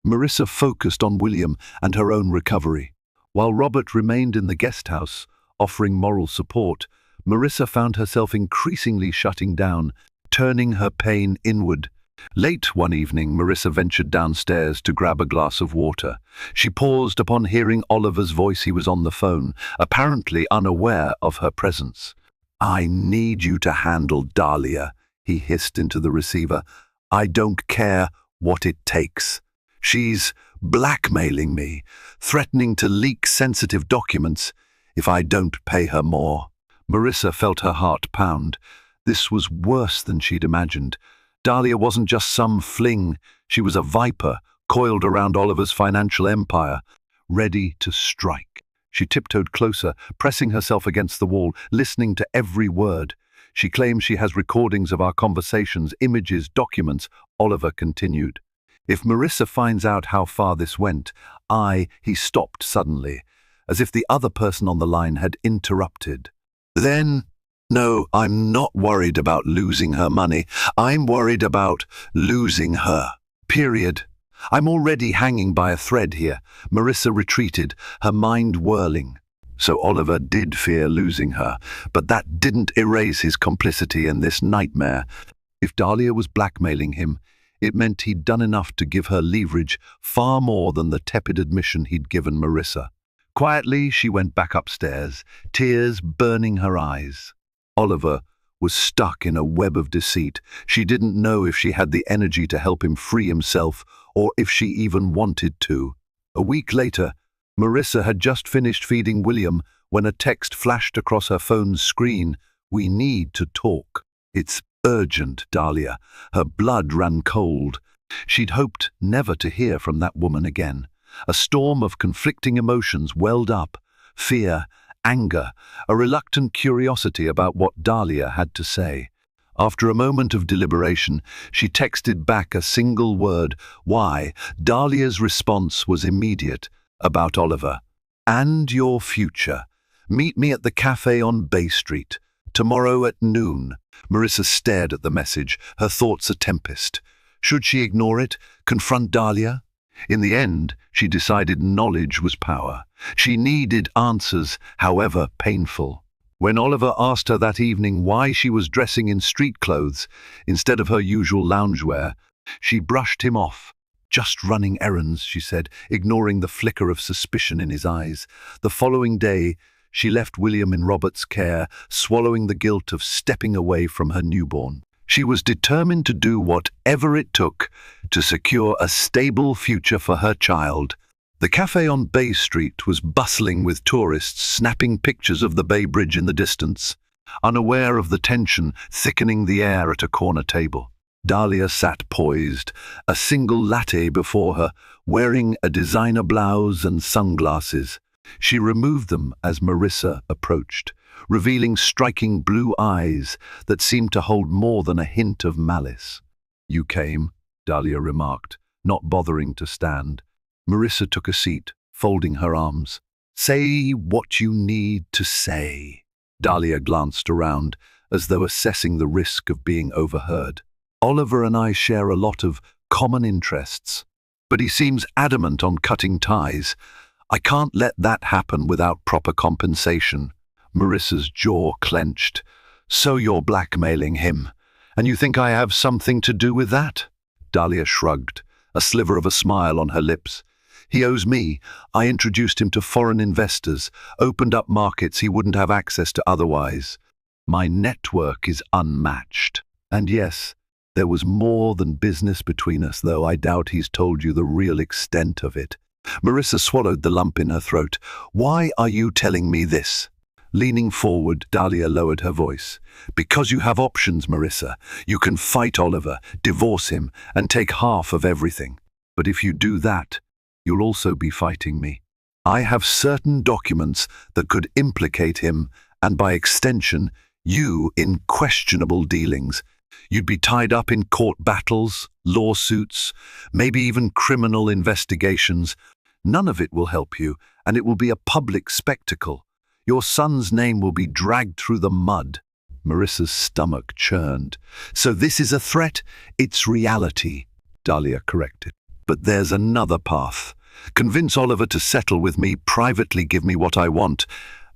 Speaker 2: Marissa focused on William and her own recovery. While Robert remained in the guest house, offering moral support, Marissa found herself increasingly shutting down, turning her pain inward. Late one evening, Marissa ventured downstairs to grab a glass of water. She paused upon hearing Oliver's voice. He was on the phone, apparently unaware of her presence. "I need you to handle Dahlia," he hissed into the receiver. "I don't care what it takes. She's blackmailing me, threatening to leak sensitive documents if I don't pay her more." Marissa felt her heart pound. This was worse than she'd imagined. Dahlia wasn't just some fling. She was a viper coiled around Oliver's financial empire, ready to strike. She tiptoed closer, pressing herself against the wall, listening to every word. "She claims she has recordings of our conversations, images, documents," Oliver continued. "If Marissa finds out how far this went, He stopped suddenly, as if the other person on the line had interrupted. "Then, no, I'm not worried about losing her money. I'm worried about losing her. Period. I'm already hanging by a thread here." Marissa retreated, her mind whirling. So Oliver did fear losing her, but that didn't erase his complicity in this nightmare. If Dahlia was blackmailing him, it meant he'd done enough to give her leverage, far more than the tepid admission he'd given Marissa. Quietly, she went back upstairs, tears burning her eyes. Oliver was stuck in a web of deceit. She didn't know if she had the energy to help him free himself, or if she even wanted to. A week later, Marissa had just finished feeding William when a text flashed across her phone's screen. "We need to talk. It's urgent, Dahlia." Her blood ran cold. She'd hoped never to hear from that woman again. A storm of conflicting emotions welled up: fear, anger, a reluctant curiosity about what Dahlia had to say. After a moment of deliberation, she texted back a single word: "Why?" Dahlia's response was immediate: "About Oliver. And your future. Meet me at the cafe on Bay Street. Tomorrow at noon." Marissa stared at the message, her thoughts a tempest. Should she ignore it, confront Dahlia? In the end, she decided knowledge was power. She needed answers, however painful. When Oliver asked her that evening why she was dressing in street clothes instead of her usual loungewear, she brushed him off. "Just running errands," she said, ignoring the flicker of suspicion in his eyes. The following day, she left William in Robert's care, swallowing the guilt of stepping away from her newborn. She was determined to do whatever it took to secure a stable future for her child. The cafe on Bay Street was bustling with tourists snapping pictures of the Bay Bridge in the distance, unaware of the tension thickening the air at a corner table. Dahlia sat poised, a single latte before her, wearing a designer blouse and sunglasses. She removed them as Marissa approached, revealing striking blue eyes that seemed to hold more than a hint of malice. "You came," Dahlia remarked, not bothering to stand. Marissa took a seat, folding her arms. "Say what you need to say." Dahlia glanced around, as though assessing the risk of being overheard. "Oliver and I share a lot of common interests, but he seems adamant on cutting ties. I can't let that happen without proper compensation." Marissa's jaw clenched. "So you're blackmailing him, and you think I have something to do with that?" Dahlia shrugged, a sliver of a smile on her lips. "He owes me. I introduced him to foreign investors, opened up markets he wouldn't have access to otherwise. My network is unmatched. And yes, there was more than business between us, though I doubt he's told you the real extent of it." Marissa swallowed the lump in her throat. "Why are you telling me this?" Leaning forward, Dahlia lowered her voice. "Because you have options, Marissa. You can fight Oliver, divorce him, and take half of everything. But if you do that, you'll also be fighting me. I have certain documents that could implicate him, and by extension, you, in questionable dealings. You'd be tied up in court battles, lawsuits, maybe even criminal investigations. None of it will help you, and it will be a public spectacle. Your son's name will be dragged through the mud." Marissa's stomach churned. "So this is a threat? It's reality," Dahlia corrected. "But there's another path. Convince Oliver to settle with me, privately give me what I want,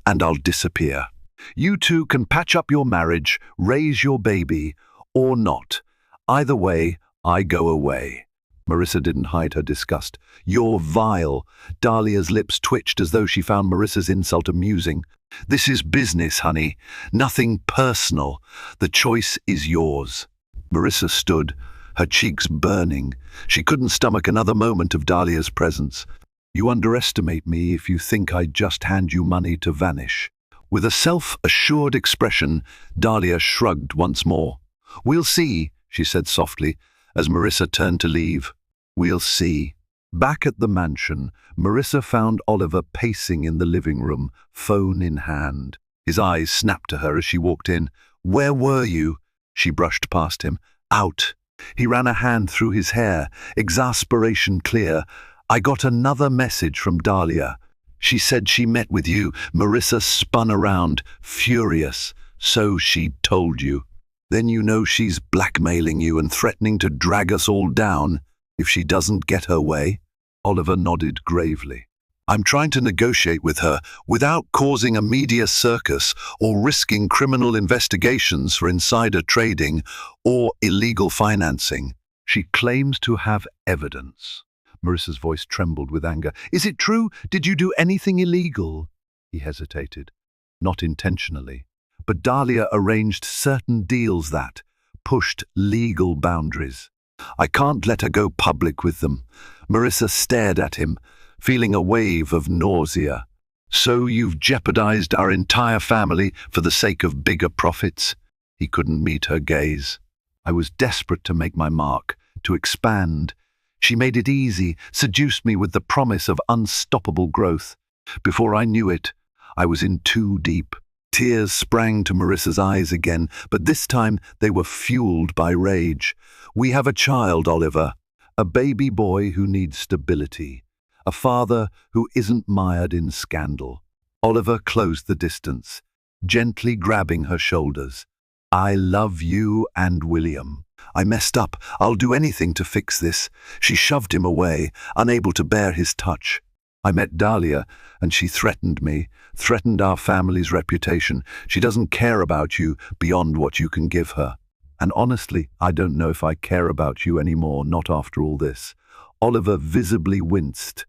Speaker 2: and I'll disappear. You two can patch up your marriage, raise your baby, or not. Either way, I go away." Marissa didn't hide her disgust. "You're vile." Dahlia's lips twitched as though she found Marissa's insult amusing. "This is business, honey. Nothing personal. The choice is yours." Marissa stood, her cheeks burning. She couldn't stomach another moment of Dahlia's presence. "You underestimate me if you think I'd just hand you money to vanish." With a self-assured expression, Dahlia shrugged once more. "We'll see," she said softly, as Marissa turned to leave. "We'll see." Back at the mansion, Marissa found Oliver pacing in the living room, phone in hand. His eyes snapped to her as she walked in. "Where were you?" She brushed past him. "Out." He ran a hand through his hair, exasperation clear. "I got another message from Dahlia. She said she met with you." Marissa spun around, furious. "So she told you. Then you know she's blackmailing you and threatening to drag us all down if she doesn't get her way?" Oliver nodded gravely. I'm trying to negotiate with her without causing a media circus or risking criminal investigations for insider trading or illegal financing. She claims to have evidence. Marissa's voice trembled with anger. Is it true? Did you do anything illegal? He hesitated. Not intentionally. But Dahlia arranged certain deals that pushed legal boundaries. I can't let her go public with them. Marissa stared at him, feeling a wave of nausea. So you've jeopardized our entire family for the sake of bigger profits? He couldn't meet her gaze. I was desperate to make my mark, to expand. She made it easy, seduced me with the promise of unstoppable growth. Before I knew it, I was in too deep. Tears sprang to Marissa's eyes again, but this time they were fueled by rage. We have a child, Oliver, a baby boy who needs stability, a father who isn't mired in scandal. Oliver closed the distance, gently grabbing her shoulders. I love you and William. I messed up. I'll do anything to fix this. She shoved him away, unable to bear his touch. I met Dahlia, and she threatened me, threatened our family's reputation. She doesn't care about you beyond what you can give her. And honestly, I don't know if I care about you anymore, not after all this. Oliver visibly winced.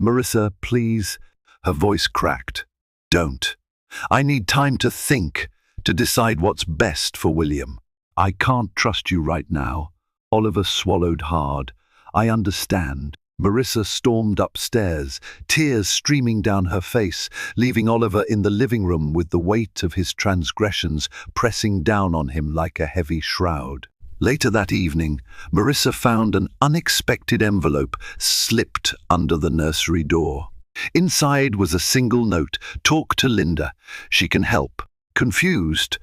Speaker 2: Marissa, please. Her voice cracked. Don't. I need time to think, to decide what's best for William. I can't trust you right now. Oliver swallowed hard. I understand. Marissa stormed upstairs, tears streaming down her face, leaving Oliver in the living room with the weight of his transgressions pressing down on him like a heavy shroud. Later that evening, Marissa found an unexpected envelope slipped under the nursery door. Inside was a single note, "Talk to Linda. She can help." Confused,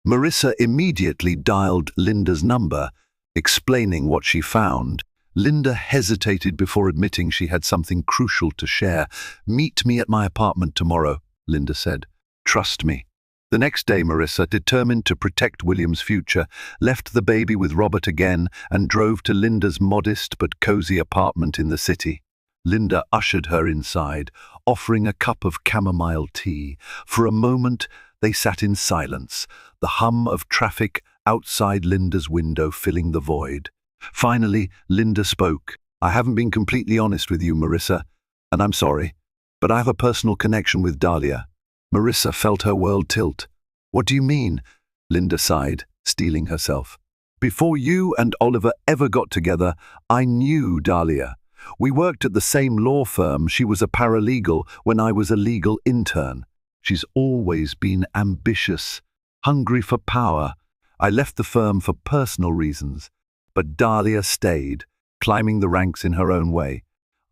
Speaker 2: Marissa immediately dialed Linda's number, explaining what she found. Linda hesitated before admitting she had something crucial to share. "Meet me at my apartment tomorrow," Linda said. "Trust me." The next day, Marissa, determined to protect William's future, left the baby with Robert again and drove to Linda's modest but cozy apartment in the city. Linda ushered her inside, offering a cup of chamomile tea. For a moment, they sat in silence, the hum of traffic outside Linda's window filling the void. Finally, Linda spoke. "I haven't been completely honest with you, Marissa, and I'm sorry, but I have a personal connection with Dahlia." Marissa felt her world tilt. "What do you mean?" Linda sighed, steeling herself. "Before you and Oliver ever got together, I knew Dahlia. We worked at the same law firm. She was a paralegal when I was a legal intern. She's always been ambitious, hungry for power. I left the firm for personal reasons. But Dahlia stayed, climbing the ranks in her own way.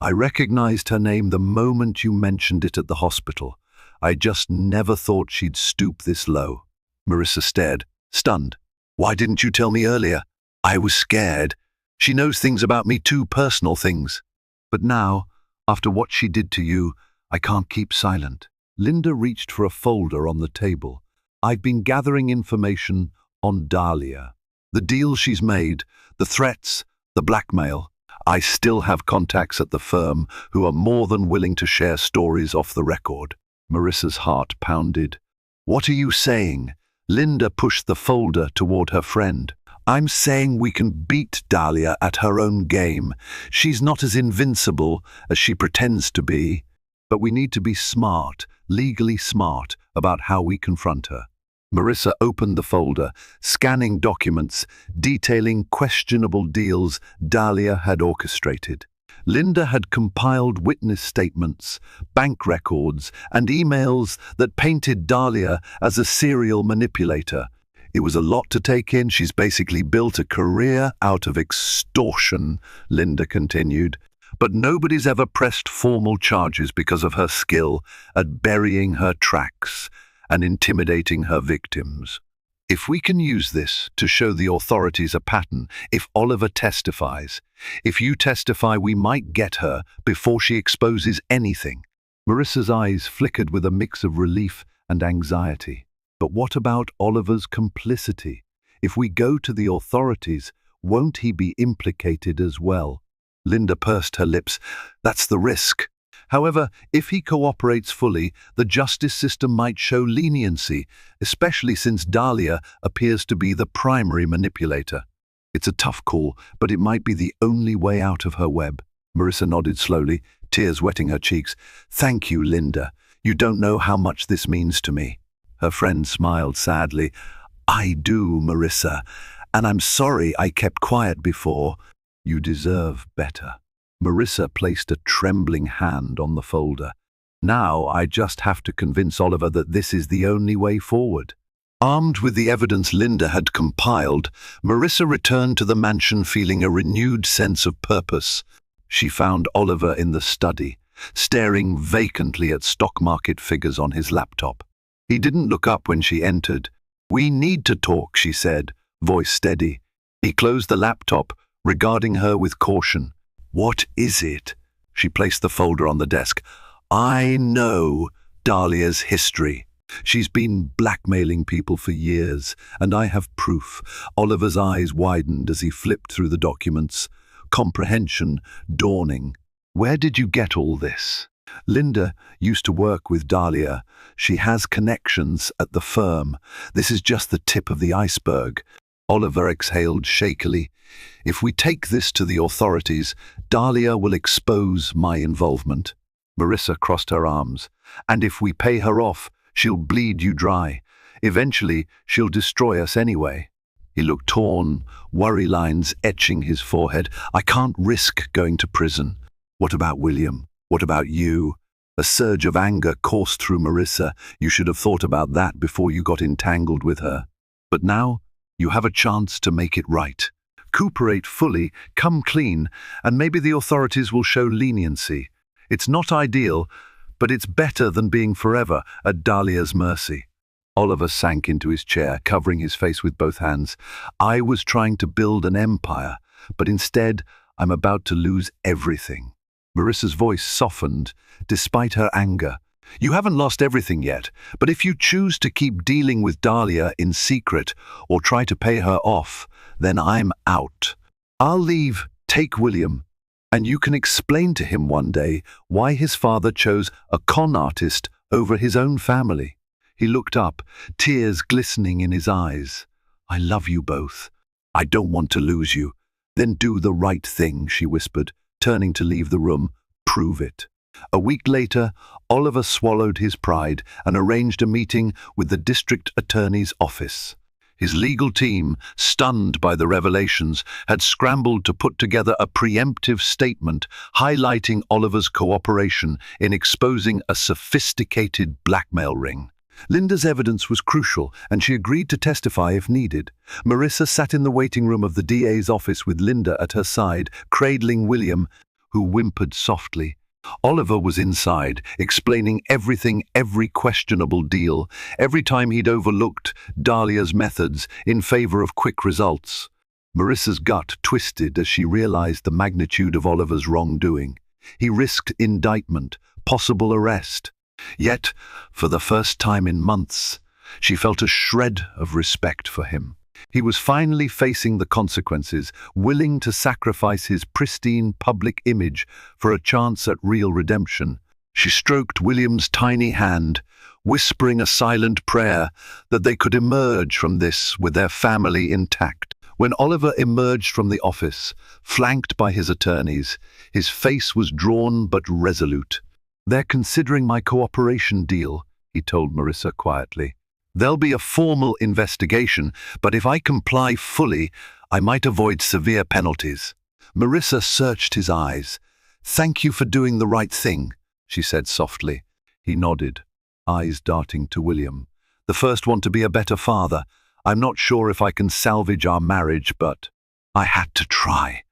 Speaker 2: I recognized her name the moment you mentioned it at the hospital. I just never thought she'd stoop this low." Marissa stared, stunned. "Why didn't you tell me earlier?" "I was scared. She knows things about me too, personal things. But now, after what she did to you, I can't keep silent." Linda reached for a folder on the table. "I've been gathering information on Dahlia. The deals she's made, the threats, the blackmail. I still have contacts at the firm who are more than willing to share stories off the record." Marissa's heart pounded. "What are you saying?" Linda pushed the folder toward her friend. "I'm saying we can beat Dahlia at her own game. She's not as invincible as she pretends to be. But we need to be smart, legally smart, about how we confront her." Marissa opened the folder, scanning documents, detailing questionable deals Dahlia had orchestrated. Linda had compiled witness statements, bank records, and emails that painted Dahlia as a serial manipulator. "It was a lot to take in. She's basically built a career out of extortion," Linda continued. "But nobody's ever pressed formal charges because of her skill at burying her tracks and intimidating her victims. If we can use this to show the authorities a pattern, if Oliver testifies, if you testify, we might get her before she exposes anything." Marissa's eyes flickered with a mix of relief and anxiety. "But what about Oliver's complicity? If we go to the authorities, won't he be implicated as well?" Linda pursed her lips. "That's the risk. However, if he cooperates fully, the justice system might show leniency, especially since Dahlia appears to be the primary manipulator. It's a tough call, but it might be the only way out of her web. Marissa nodded slowly, tears wetting her cheeks. Thank you, Linda. You don't know how much this means to me. Her friend smiled sadly. I do, Marissa, and I'm sorry I kept quiet before. You deserve better. Marissa placed a trembling hand on the folder. Now I just have to convince Oliver that this is the only way forward. Armed with the evidence Linda had compiled, Marissa returned to the mansion feeling a renewed sense of purpose. She found Oliver in the study, staring vacantly at stock market figures on his laptop. He didn't look up when she entered. We need to talk, she said, voice steady. He closed the laptop, regarding her with caution. What is it? She placed the folder on the desk. I know Dahlia's history. She's been blackmailing people for years, and I have proof. Oliver's eyes widened as he flipped through the documents. Comprehension dawning. Where did you get all this? Linda used to work with Dahlia. She has connections at the firm. This is just the tip of the iceberg. Oliver exhaled shakily. If we take this to the authorities, Dahlia will expose my involvement. Marissa crossed her arms. And if we pay her off, she'll bleed you dry. Eventually, she'll destroy us anyway. He looked torn, worry lines etching his forehead. I can't risk going to prison. What about William? What about you? A surge of anger coursed through Marissa. You should have thought about that before you got entangled with her. But now, you have a chance to make it right. Cooperate fully, come clean, and maybe the authorities will show leniency. It's not ideal, but it's better than being forever at Dahlia's mercy. Oliver sank into his chair, covering his face with both hands. I was trying to build an empire, but instead I'm about to lose everything. Marissa's voice softened, despite her anger. You haven't lost everything yet, but if you choose to keep dealing with Dahlia in secret or try to pay her off, then I'm out. I'll leave, take William, and you can explain to him one day why his father chose a con artist over his own family. He looked up, tears glistening in his eyes. I love you both. I don't want to lose you. Then do the right thing, she whispered, turning to leave the room. Prove it. A week later, Oliver swallowed his pride and arranged a meeting with the district attorney's office. His legal team, stunned by the revelations, had scrambled to put together a preemptive statement highlighting Oliver's cooperation in exposing a sophisticated blackmail ring. Linda's evidence was crucial, and she agreed to testify if needed. Marissa sat in the waiting room of the DA's office with Linda at her side, cradling William, who whimpered softly. Oliver was inside, explaining every questionable deal, every time he'd overlooked Dahlia's methods in favor of quick results. Marissa's gut twisted as she realized the magnitude of Oliver's wrongdoing. He risked indictment, possible arrest. Yet, for the first time in months, she felt a shred of respect for him. He was finally facing the consequences, willing to sacrifice his pristine public image for a chance at real redemption. She stroked William's tiny hand, whispering a silent prayer that they could emerge from this with their family intact. When Oliver emerged from the office, flanked by his attorneys, his face was drawn but resolute. They're considering my cooperation deal, he told Marissa quietly. There'll be a formal investigation, but if I comply fully, I might avoid severe penalties. Marissa searched his eyes. Thank you for doing the right thing, she said softly. He nodded, eyes darting to William. The first one to be a better father. I'm not sure if I can salvage our marriage, but I had to try.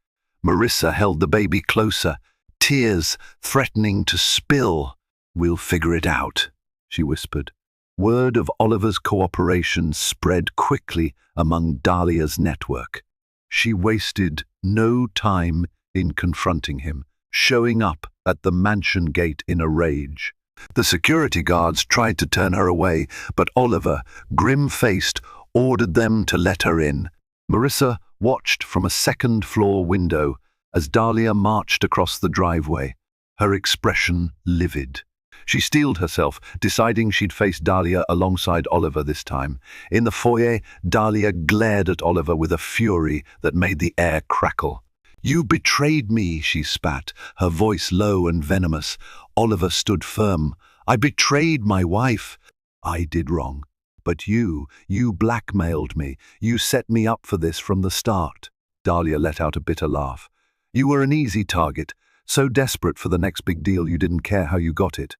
Speaker 2: Marissa held the baby closer, tears threatening to spill. We'll figure it out, she whispered. Word of Oliver's cooperation spread quickly among Dahlia's network. She wasted no time in confronting him, showing up at the mansion gate in a rage. The security guards tried to turn her away, but Oliver, grim-faced, ordered them to let her in. Marissa watched from a second-floor window as Dahlia marched across the driveway, her expression livid. She steeled herself, deciding she'd face Dahlia alongside Oliver this time. In the foyer, Dahlia glared at Oliver with a fury that made the air crackle. "You betrayed me," she spat, her voice low and venomous. Oliver stood firm. "I betrayed my wife. I did wrong. But you blackmailed me. You set me up for this from the start." Dahlia let out a bitter laugh. "You were an easy target, so desperate for the next big deal you didn't care how you got it."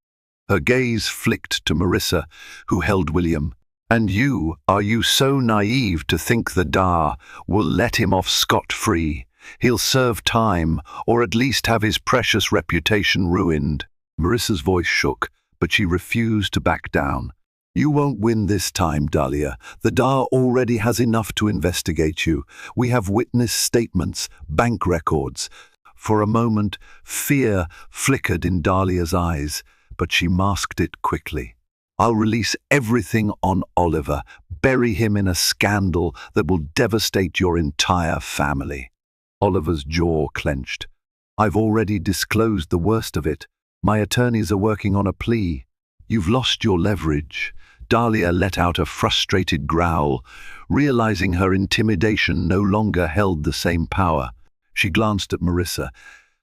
Speaker 2: Her gaze flicked to Marissa, who held William. "And are you so naive to think the Da will let him off scot-free? He'll serve time, or at least have his precious reputation ruined." Marissa's voice shook, but she refused to back down. "You won't win this time, Dahlia. The Da already has enough to investigate you. We have witness statements, bank records." For a moment, fear flickered in Dahlia's eyes, but she masked it quickly. "I'll release everything on Oliver, bury him in a scandal that will devastate your entire family." Oliver's jaw clenched. "I've already disclosed the worst of it. My attorneys are working on a plea." "You've lost your leverage." Dahlia let out a frustrated growl, realizing her intimidation no longer held the same power. She glanced at Marissa,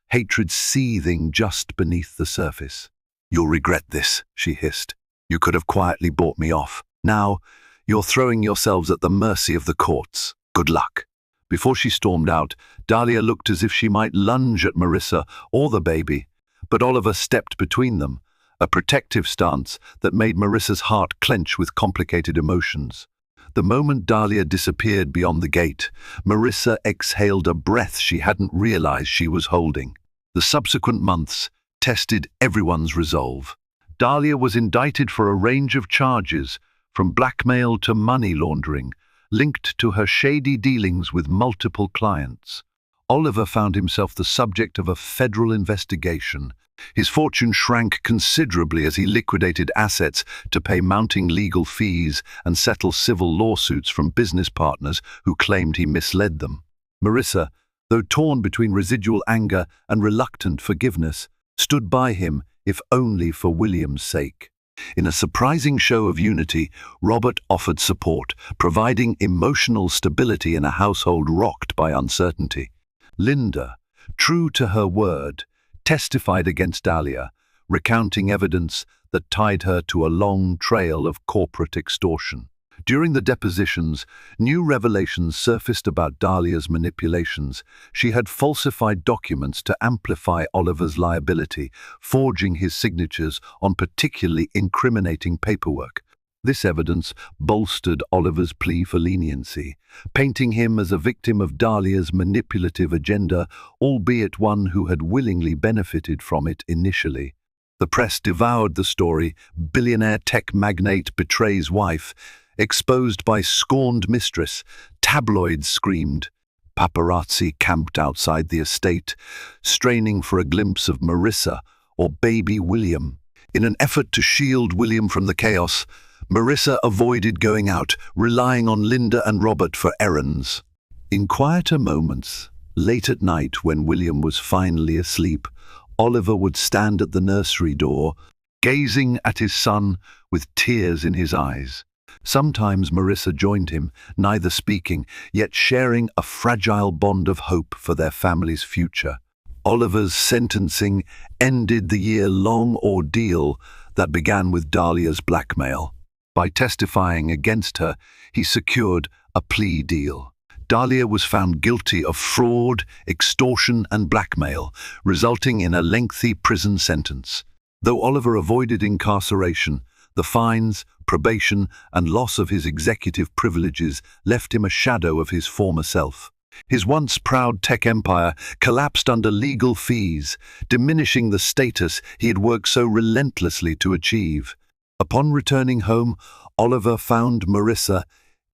Speaker 2: hatred seething just beneath the surface. "You'll regret this," she hissed. "You could have quietly bought me off. Now, you're throwing yourselves at the mercy of the courts. Good luck." Before she stormed out, Dahlia looked as if she might lunge at Marissa or the baby, but Oliver stepped between them, a protective stance that made Marissa's heart clench with complicated emotions. The moment Dahlia disappeared beyond the gate, Marissa exhaled a breath she hadn't realized she was holding. The subsequent months tested everyone's resolve. Dahlia was indicted for a range of charges, from blackmail to money laundering, linked to her shady dealings with multiple clients. Oliver found himself the subject of a federal investigation. His fortune shrank considerably as he liquidated assets to pay mounting legal fees and settle civil lawsuits from business partners who claimed he misled them. Marissa, though torn between residual anger and reluctant forgiveness, stood by him, if only for William's sake. In a surprising show of unity, Robert offered support, providing emotional stability in a household rocked by uncertainty. Linda, true to her word, testified against Dahlia, recounting evidence that tied her to a long trail of corporate extortion. During the depositions, new revelations surfaced about Dahlia's manipulations. She had falsified documents to amplify Oliver's liability, forging his signatures on particularly incriminating paperwork. This evidence bolstered Oliver's plea for leniency, painting him as a victim of Dahlia's manipulative agenda, albeit one who had willingly benefited from it initially. The press devoured the story. Billionaire tech magnate betrays wife. Exposed by scorned mistress. Tabloids screamed. Paparazzi camped outside the estate, straining for a glimpse of Marissa or baby William. In an effort to shield William from the chaos, Marissa avoided going out, relying on Linda and Robert for errands. In quieter moments, late at night when William was finally asleep, Oliver would stand at the nursery door, gazing at his son with tears in his eyes. Sometimes Marissa joined him, neither speaking, yet sharing a fragile bond of hope for their family's future. Oliver's sentencing ended the year-long ordeal that began with Dahlia's blackmail. By testifying against her, he secured a plea deal. Dahlia was found guilty of fraud, extortion, and blackmail, resulting in a lengthy prison sentence. Though Oliver avoided incarceration, the fines, probation, and loss of his executive privileges left him a shadow of his former self. His once proud tech empire collapsed under legal fees, diminishing the status he had worked so relentlessly to achieve. Upon returning home, Oliver found Marissa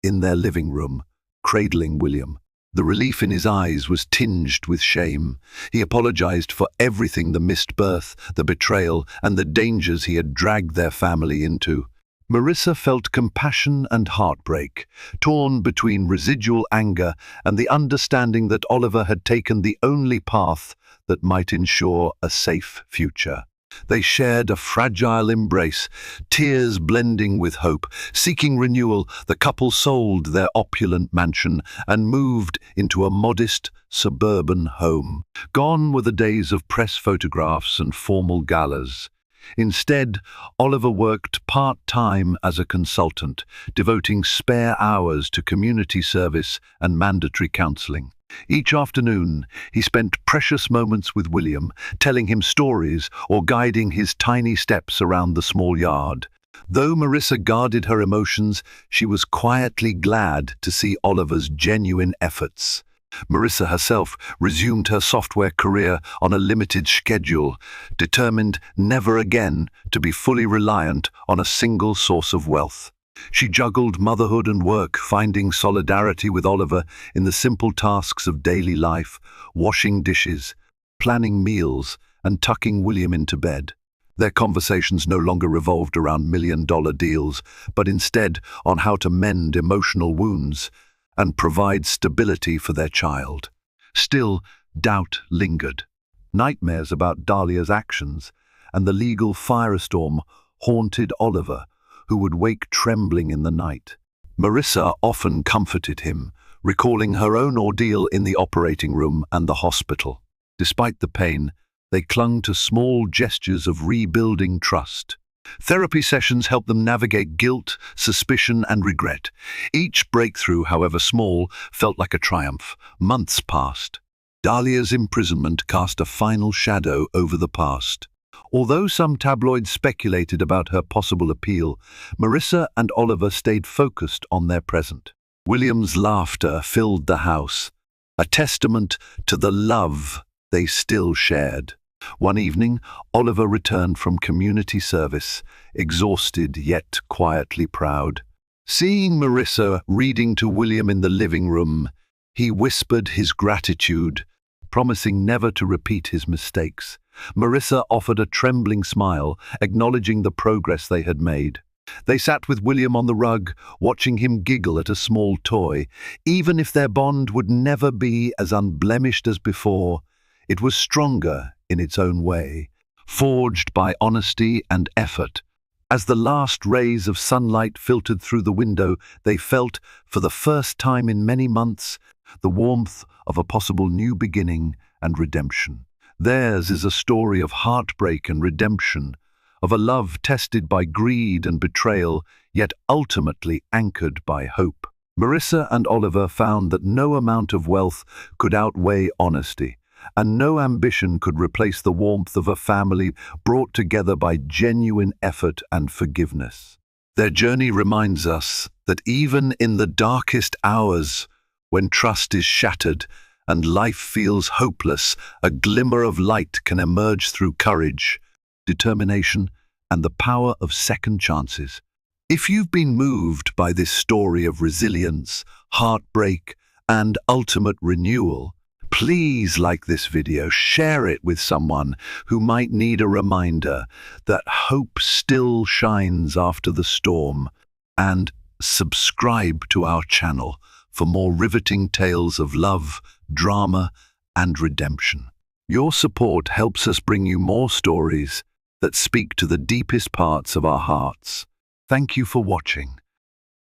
Speaker 2: in their living room, cradling William. The relief in his eyes was tinged with shame. He apologized for everything: the missed birth, the betrayal, and the dangers he had dragged their family into. Marissa felt compassion and heartbreak, torn between residual anger and the understanding that Oliver had taken the only path that might ensure a safe future. They shared a fragile embrace, tears blending with hope. Seeking renewal, the couple sold their opulent mansion and moved into a modest suburban home. Gone were the days of press photographs and formal galas. Instead, Oliver worked part-time as a consultant, devoting spare hours to community service and mandatory counseling. Each afternoon, he spent precious moments with William, telling him stories or guiding his tiny steps around the small yard. Though Marissa guarded her emotions, she was quietly glad to see Oliver's genuine efforts. Marissa herself resumed her software career on a limited schedule, determined never again to be fully reliant on a single source of wealth. She juggled motherhood and work, finding solidarity with Oliver in the simple tasks of daily life, washing dishes, planning meals, and tucking William into bed. Their conversations no longer revolved around million-dollar deals, but instead on how to mend emotional wounds and provide stability for their child. Still, doubt lingered. Nightmares about Dahlia's actions and the legal firestorm haunted Oliver, who would wake trembling in the night. Marissa often comforted him, recalling her own ordeal in the operating room and the hospital. Despite the pain, they clung to small gestures of rebuilding trust. Therapy sessions helped them navigate guilt, suspicion, and regret. Each breakthrough, however small, felt like a triumph. Months passed. Dahlia's imprisonment cast a final shadow over the past. Although some tabloids speculated about her possible appeal, Marissa and Oliver stayed focused on their present. William's laughter filled the house, a testament to the love they still shared. One evening, Oliver returned from community service, exhausted yet quietly proud. Seeing Marissa reading to William in the living room, he whispered his gratitude, promising never to repeat his mistakes. Marissa offered a trembling smile, acknowledging the progress they had made. They sat with William on the rug, watching him giggle at a small toy. Even if their bond would never be as unblemished as before, it was stronger in its own way, forged by honesty and effort. As the last rays of sunlight filtered through the window, they felt, for the first time in many months, the warmth of a possible new beginning and redemption. Theirs is a story of heartbreak and redemption, of a love tested by greed and betrayal, yet ultimately anchored by hope. Marissa and Oliver found that no amount of wealth could outweigh honesty, and no ambition could replace the warmth of a family brought together by genuine effort and forgiveness. Their journey reminds us that even in the darkest hours, when trust is shattered and life feels hopeless, a glimmer of light can emerge through courage, determination, and the power of second chances. If you've been moved by this story of resilience, heartbreak, and ultimate renewal, please like this video, share it with someone who might need a reminder that hope still shines after the storm, and subscribe to our channel for more riveting tales of love, drama, and redemption. Your support helps us bring you more stories that speak to the deepest parts of our hearts. Thank you for watching.